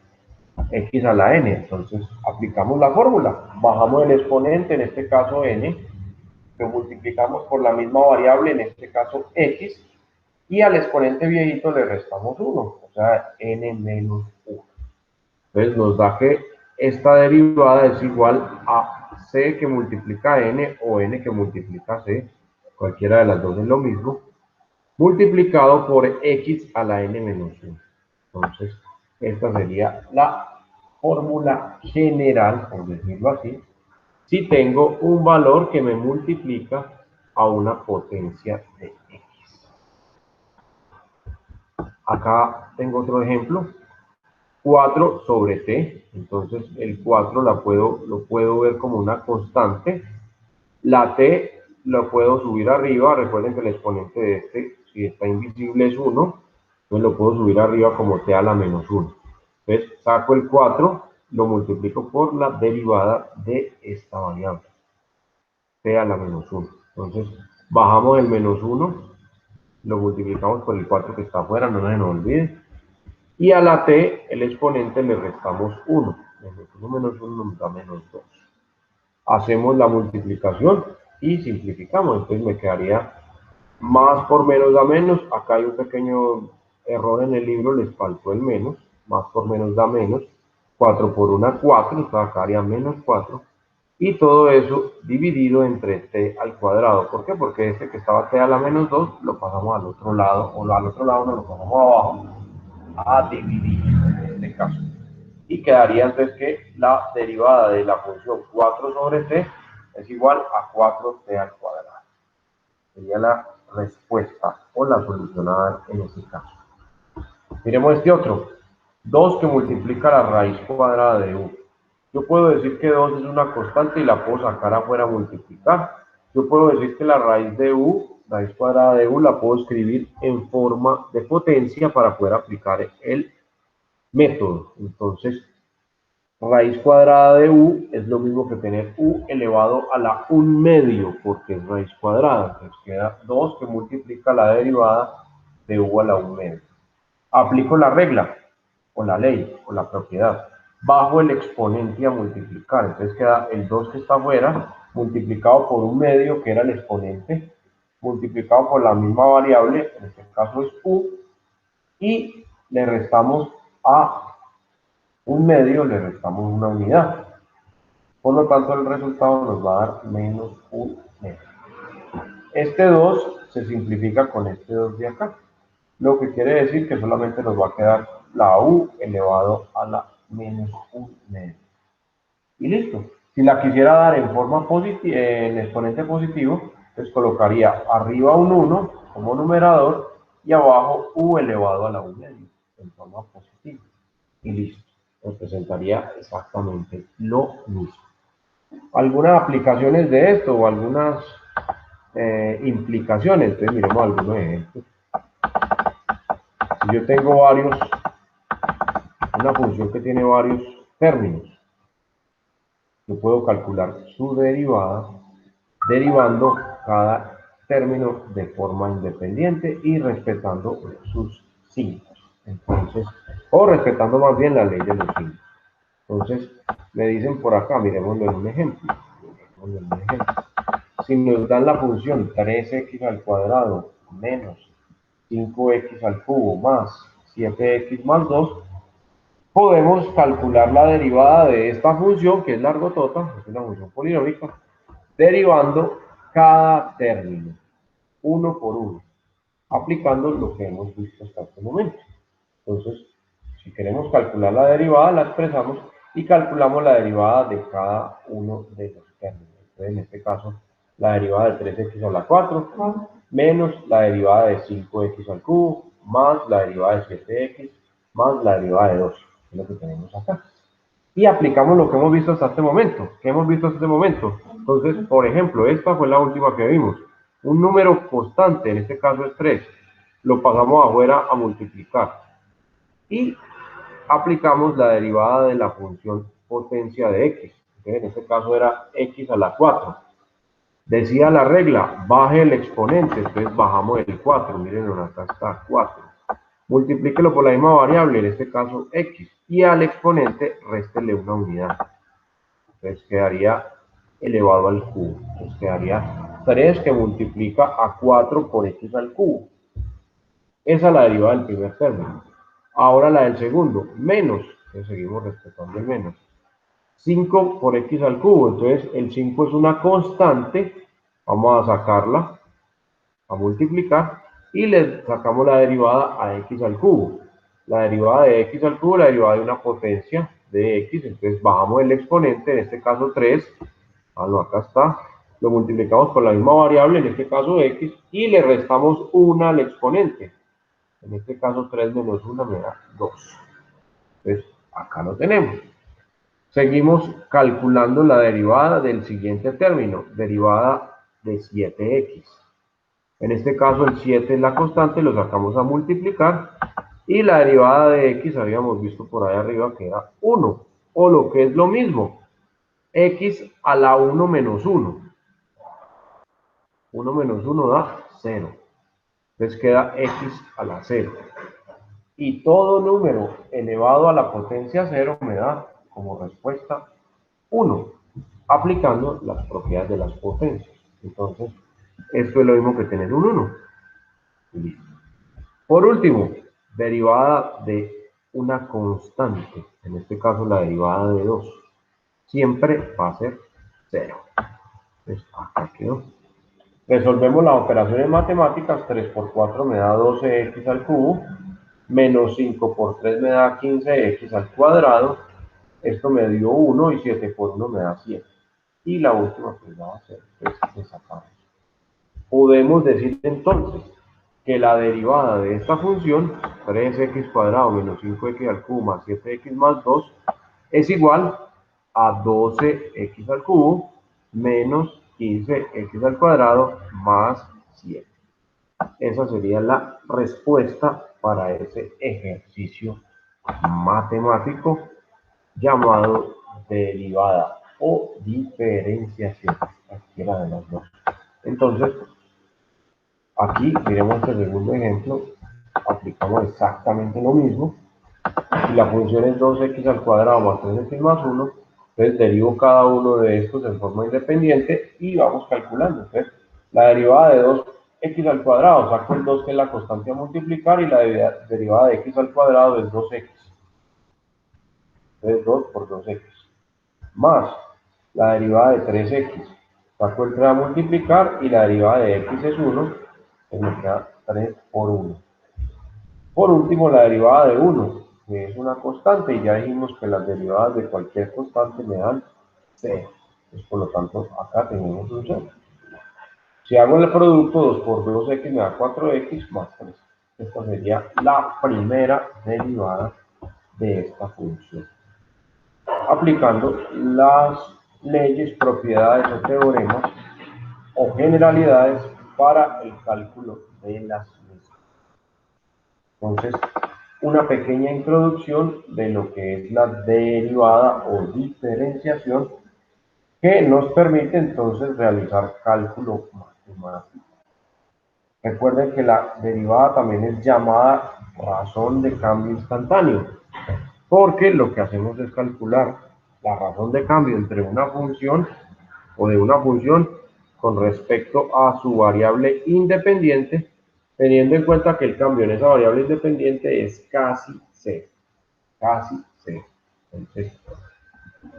S1: x a la n. Entonces aplicamos la fórmula, bajamos el exponente, en este caso n, lo multiplicamos por la misma variable, en este caso x, y al exponente viejito le restamos 1, o sea, n menos 1. Entonces nos da que esta derivada es igual a c que multiplica n o n que multiplica c, cualquiera de las dos es lo mismo, multiplicado por x a la n menos 1. Entonces, esta sería la fórmula general, por decirlo así, si tengo un valor que me multiplica a una potencia de x. Acá tengo otro ejemplo, 4 sobre t, entonces el 4 lo puedo ver como una constante, la t lo puedo subir arriba, recuerden que el exponente de este, si está invisible, es 1, entonces lo puedo subir arriba como t a la menos 1. Entonces saco el 4, lo multiplico por la derivada de esta variable, t a la menos 1. Entonces bajamos el menos 1, lo multiplicamos por el 4 que está afuera, no se nos olvide, y a la t, el exponente, le restamos 1. Menos 1 menos 1 nos da menos 2. Hacemos la multiplicación y simplificamos. Entonces me quedaría más por menos da menos. Acá hay un pequeño error en el libro, les faltó el menos. Más por menos da menos. 4 por 1, 4. Entonces acá haría menos 4. Y todo eso dividido entre t al cuadrado. ¿Por qué? Porque este que estaba t a la menos 2 lo pasamos al otro lado, o al otro lado no lo pasamos abajo, a dividir en este caso. Y quedaría entonces que la derivada de la función 4 sobre t es igual a 4t al cuadrado. Sería la respuesta o la solucionada en este caso. Miremos este otro. 2 que multiplica la raíz cuadrada de u. Yo puedo decir que 2 es una constante y la puedo sacar afuera a multiplicar. Yo puedo decir que la raíz de u, raíz cuadrada de u, la puedo escribir en forma de potencia para poder aplicar el método. Entonces, raíz cuadrada de u es lo mismo que tener u elevado a la 1 medio, porque es raíz cuadrada. Entonces queda 2 que multiplica la derivada de u a la 1 medio. Aplico la regla, o la ley, o la propiedad. Bajo el exponente a multiplicar. Entonces queda el 2 que está afuera, multiplicado por 1 medio, que era el exponente, multiplicado por la misma variable, en este caso es u, y le restamos a 1 medio, le restamos una unidad. Por lo tanto, el resultado nos va a dar menos 1 medio. Este 2 se simplifica con este 2 de acá, lo que quiere decir que solamente nos va a quedar la u elevado a la menos 1 medio. Y listo. Si la quisiera dar en forma positiva, en exponente positivo, pues colocaría arriba un 1 como numerador y abajo u elevado a la 1 medio en forma positiva. Y listo. Representaría exactamente lo mismo. Algunas aplicaciones de esto o algunas implicaciones. Entonces miremos algunos ejemplos. Si yo tengo una función que tiene varios términos, yo puedo calcular su derivada derivando cada término de forma independiente y respetando sus signos. Entonces, o respetando más bien la ley de los signos. Entonces, me dicen por acá, miremoslo en un ejemplo. Si nos dan la función 3x al cuadrado menos 5x al cubo más 7x más 2, podemos calcular la derivada de esta función, que es largotota, es una función polinómica, derivando cada término, uno por uno, aplicando lo que hemos visto hasta este momento. Entonces, si queremos calcular la derivada, la expresamos y calculamos la derivada de cada uno de los términos. Entonces, en este caso, la derivada de 3x a la 4 menos la derivada de 5x al cubo más la derivada de 7x más la derivada de 2, que es lo que tenemos acá. Y aplicamos lo que hemos visto hasta este momento. ¿Qué hemos visto hasta este momento? Entonces, por ejemplo, esta fue la última que vimos. Un número constante, en este caso es 3, lo pasamos afuera a multiplicar. Y aplicamos la derivada de la función potencia de x. En este caso era x a la 4. Decía la regla, baje el exponente, entonces bajamos el 4. Miren, acá está 4. Multiplíquelo por la misma variable, en este caso x, y al exponente réstele una unidad. Entonces quedaría elevado al cubo. Entonces quedaría 3 que multiplica a 4 por x al cubo. Esa es la derivada del primer término. Ahora la del segundo, menos, que seguimos respetando el menos. 5 por x al cubo, entonces el 5 es una constante, vamos a sacarla, a multiplicar, y le sacamos la derivada a x al cubo. La derivada de x al cubo, la derivada de una potencia de x, entonces bajamos el exponente, en este caso 3, no, acá está, lo multiplicamos por la misma variable, en este caso x, y le restamos 1 al exponente. En este caso 3 menos 1 me da 2. Entonces, acá lo tenemos. Seguimos calculando la derivada del siguiente término, derivada de 7x. En este caso el 7 es la constante, lo sacamos a multiplicar y la derivada de x habíamos visto por ahí arriba que era 1, o lo que es lo mismo, x a la 1 menos 1. 1 menos 1 da 0. Entonces queda x a la 0. Y todo número elevado a la potencia 0 me da como respuesta 1, aplicando las propiedades de las potencias. Entonces, esto es lo mismo que tener un 1. Listo. Por último, derivada de una constante, en este caso la derivada de 2, siempre va a ser 0. Entonces, acá quedó. Resolvemos las operaciones matemáticas, 3 por 4 me da 12x al cubo, menos 5 por 3 me da 15x al cuadrado, esto me dio 1 y 7 por 1 me da 7. Y la última pues va a ser, sacamos. Podemos decir entonces que la derivada de esta función, 3x cuadrado menos 5x al cubo más 7x más 2, es igual a 12x al cubo menos 15x al cuadrado más 7. Esa sería la respuesta para ese ejercicio matemático llamado derivada o diferenciación, cualquiera de las dos. Entonces, aquí miremos este segundo ejemplo, aplicamos exactamente lo mismo. Si la función es 2x al cuadrado más 3x más 1, entonces derivo cada uno de estos en forma independiente y vamos calculando. Entonces, la derivada de 2x al cuadrado, saco el 2 que es la constante a multiplicar y la derivada de x al cuadrado es 2x. Entonces 2 por 2x. Más la derivada de 3x. Saco el 3 a multiplicar y la derivada de x es 1. Entonces me queda 3 por 1. Por último, la derivada de 1, que es una constante, y ya dijimos que las derivadas de cualquier constante me dan 0. Entonces, por lo tanto, acá tenemos un 0. Si hago el producto, 2 por 2x me da 4x más 3. Esta sería la primera derivada de esta función, aplicando las leyes, propiedades o teoremas o generalidades para el cálculo de las mismas. Entonces, una pequeña introducción de lo que es la derivada o diferenciación que nos permite entonces realizar cálculo matemático. Recuerden que la derivada también es llamada razón de cambio instantáneo, porque lo que hacemos es calcular la razón de cambio entre una función o de una función con respecto a su variable independiente, teniendo en cuenta que el cambio en esa variable independiente es casi cero, casi cero. Entonces,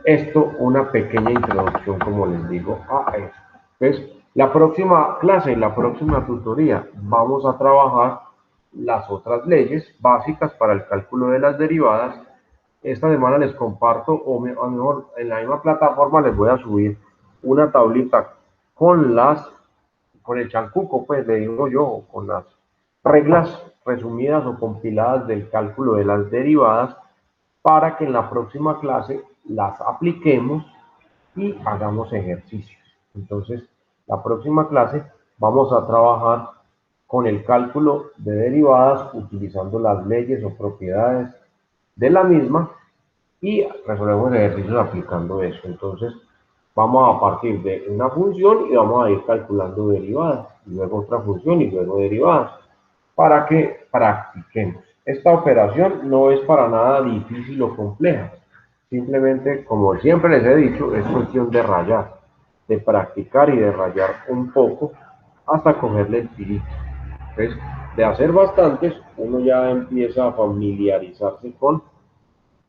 S1: esto, una pequeña introducción, como les digo, a eso. Entonces, la próxima clase, la próxima tutoría, vamos a trabajar las otras leyes básicas para el cálculo de las derivadas. Esta semana les comparto, o a lo mejor en la misma plataforma les voy a subir una tablita con con el chancuco, pues le digo yo, con las reglas resumidas o compiladas del cálculo de las derivadas, para que en la próxima clase las apliquemos y hagamos ejercicios. Entonces, la próxima clase vamos a trabajar con el cálculo de derivadas utilizando las leyes o propiedades de la misma y resolvemos ejercicios aplicando eso. Entonces, vamos a partir de una función y vamos a ir calculando derivadas, y luego otra función y luego derivadas, para que practiquemos. Esta operación no es para nada difícil o compleja, simplemente, como siempre les he dicho, es cuestión de rayar, de practicar y de rayar un poco hasta cogerle el tirito. Entonces, de hacer bastantes, uno ya empieza a familiarizarse con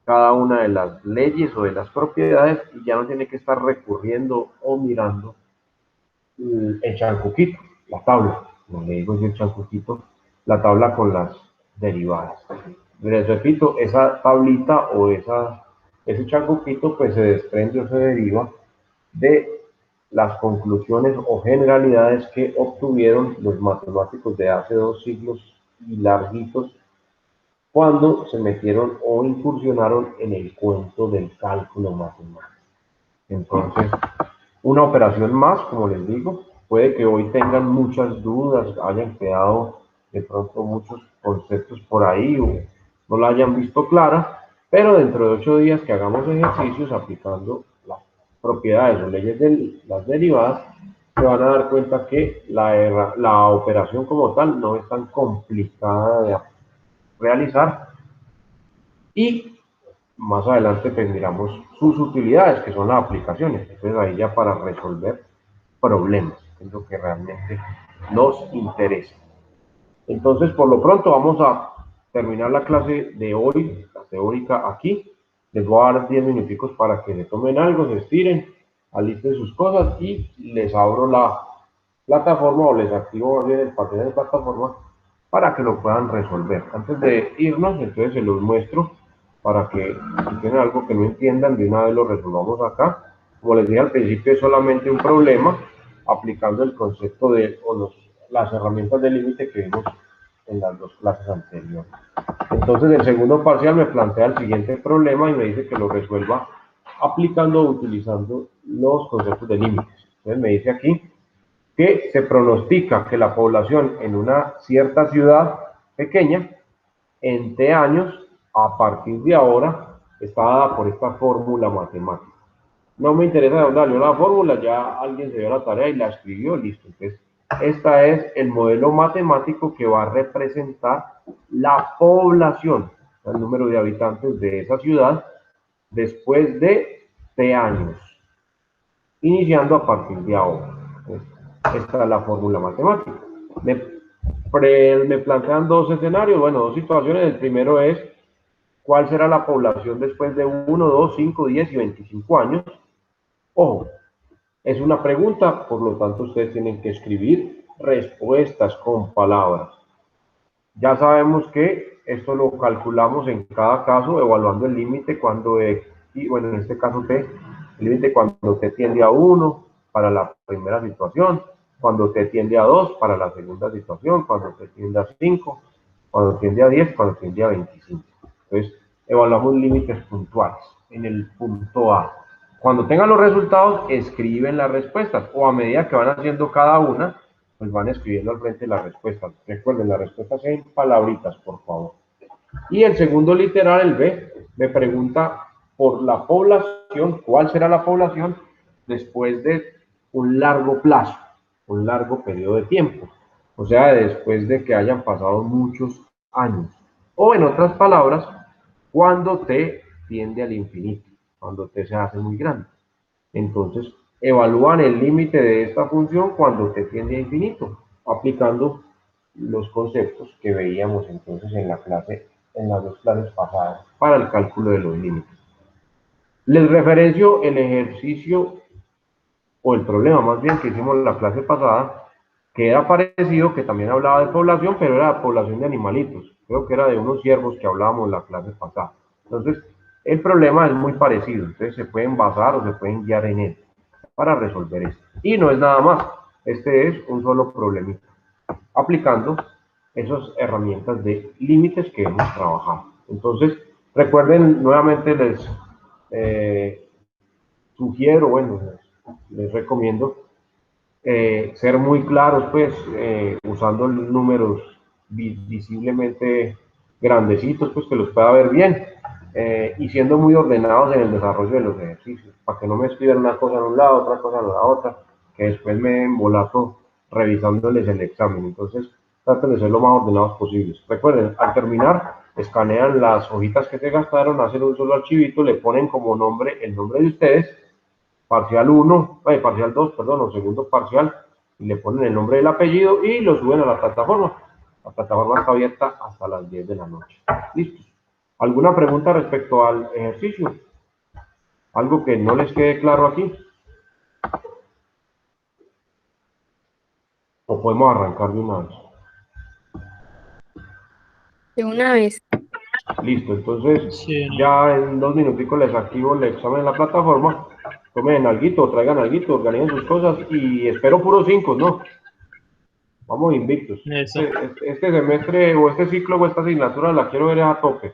S1: cada una de las leyes o de las propiedades y ya no tiene que estar recurriendo o mirando el chancuquito, la tabla, como le digo yo el chancuquito, la tabla con las derivadas. Les repito, esa tablita o ese chancuquito pues se desprende o se deriva de las conclusiones o generalidades que obtuvieron los matemáticos de hace 2 siglos y larguitos cuando se metieron o incursionaron en el cuento del cálculo matemático. Entonces, una operación más, como les digo, puede que hoy tengan muchas dudas, hayan quedado de pronto muchos conceptos por ahí o no la hayan visto clara, pero dentro de 8 días que hagamos ejercicios aplicando las propiedades o leyes de las derivadas, se van a dar cuenta que la operación como tal no es tan complicada de realizar y más adelante pues miramos sus utilidades, que son las aplicaciones. Entonces ahí ya para resolver problemas, que es lo que realmente nos interesa. Entonces, por lo pronto vamos a terminar la clase de hoy, la teórica aquí. Les voy a dar 10 minuticos para que se tomen algo, se estiren, alisten sus cosas y les abro la plataforma o les activo bien el papel de la plataforma para que lo puedan resolver. Antes de irnos, entonces se los muestro para que si tienen algo que no entiendan, de una vez lo resolvamos acá. Como les dije al principio, es solamente un problema aplicando el concepto de las herramientas de límite que vimos en las dos clases anteriores. Entonces, el segundo parcial me plantea el siguiente problema y me dice que lo resuelva aplicando o utilizando los conceptos de límites. Entonces, me dice aquí que se pronostica que la población en una cierta ciudad pequeña, en T años, a partir de ahora, está dada por esta fórmula matemática. No me interesa de dónde salió la fórmula, ya alguien se dio la tarea y la escribió, listo. Entonces, esta es el modelo matemático que va a representar la población, el número de habitantes de esa ciudad, después de T años, iniciando a partir de ahora. Entonces, esta es la fórmula matemática. Me plantean dos escenarios, bueno, dos situaciones. El primero es, ¿cuál será la población después de 1, 2, 5, 10 y 25 años? Ojo, es una pregunta, por lo tanto ustedes tienen que escribir respuestas con palabras. Ya sabemos que esto lo calculamos en cada caso, evaluando el límite cuando, y bueno, en este caso t, el límite cuando t tiende a 1 para la primera situación, cuando t tiende a 2 para la segunda situación, cuando t tiende a 5, cuando tiende a 10, cuando tiende a 25. Entonces, evaluamos límites puntuales en el punto A. Cuando tengan los resultados, escriben las respuestas o a medida que van haciendo cada una, pues van escribiendo al frente las respuestas. Recuerden, las respuestas en palabritas, por favor. Y el segundo literal, el B, me pregunta por la población, ¿cuál será la población después de un largo plazo, un largo periodo de tiempo? O sea, después de que hayan pasado muchos años. O en otras palabras, cuando t tiende al infinito. cuando t se hace muy grande. Entonces, evalúan el límite de esta función cuando t tiende a infinito, aplicando los conceptos que veíamos entonces en la clase, en las dos clases pasadas, para el cálculo de los límites. Les referencio el ejercicio o el problema más bien que hicimos en la clase pasada, que era parecido, que también hablaba de población, pero era de población de animalitos. Creo que era de unos ciervos que hablábamos en la clase pasada. Entonces, el problema es muy parecido. Entonces, se pueden basar o se pueden guiar en él para resolver esto. Y no es nada más. Este es un solo problemita, aplicando esas herramientas de límites que hemos trabajado. Entonces, recuerden, nuevamente eh, sugiero, bueno, les recomiendo ser muy claros, pues, usando números visiblemente grandecitos, pues, que los pueda ver bien, y siendo muy ordenados en el desarrollo de los ejercicios, para que no me escriban una cosa en un lado, otra cosa en la otra, que después me embolato revisándoles el examen. Entonces, traten de ser lo más ordenados posibles. Recuerden, al terminar, escanean las hojitas que se gastaron, hacen un solo archivito, le ponen como nombre el nombre de ustedes, parcial 1, parcial 2, perdón, o segundo parcial, y le ponen el nombre del apellido y lo suben a la plataforma. La plataforma está abierta hasta las 10 de la noche. Listo. ¿Alguna pregunta respecto al ejercicio? ¿Algo que no les quede claro aquí? ¿O podemos arrancar de una vez?
S2: De una vez.
S1: Listo, entonces
S3: Sí, no.
S1: ya en 2 minuticos les activo el examen en la plataforma. Tomen alguito, traigan alguito, organicen sus cosas y espero puros 5, ¿no? Vamos invictos.
S3: Eso.
S1: Este semestre o este ciclo o esta asignatura la quiero ver a tope,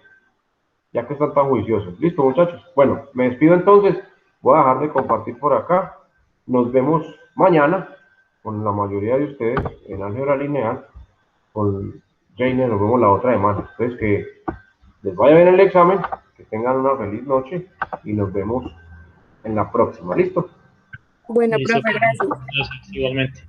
S1: ya que están tan juiciosos. Listo, muchachos. Bueno, me despido entonces. Voy a dejar de compartir por acá. Nos vemos mañana con la mayoría de ustedes en álgebra lineal. Con Jainer nos vemos la otra semana. Entonces, que les vaya bien el examen, que tengan una feliz noche y nos vemos en la próxima. ¿Listo?
S2: Bueno,
S3: Listo,
S2: profe,
S3: pues,
S2: gracias.
S3: gracias, igualmente.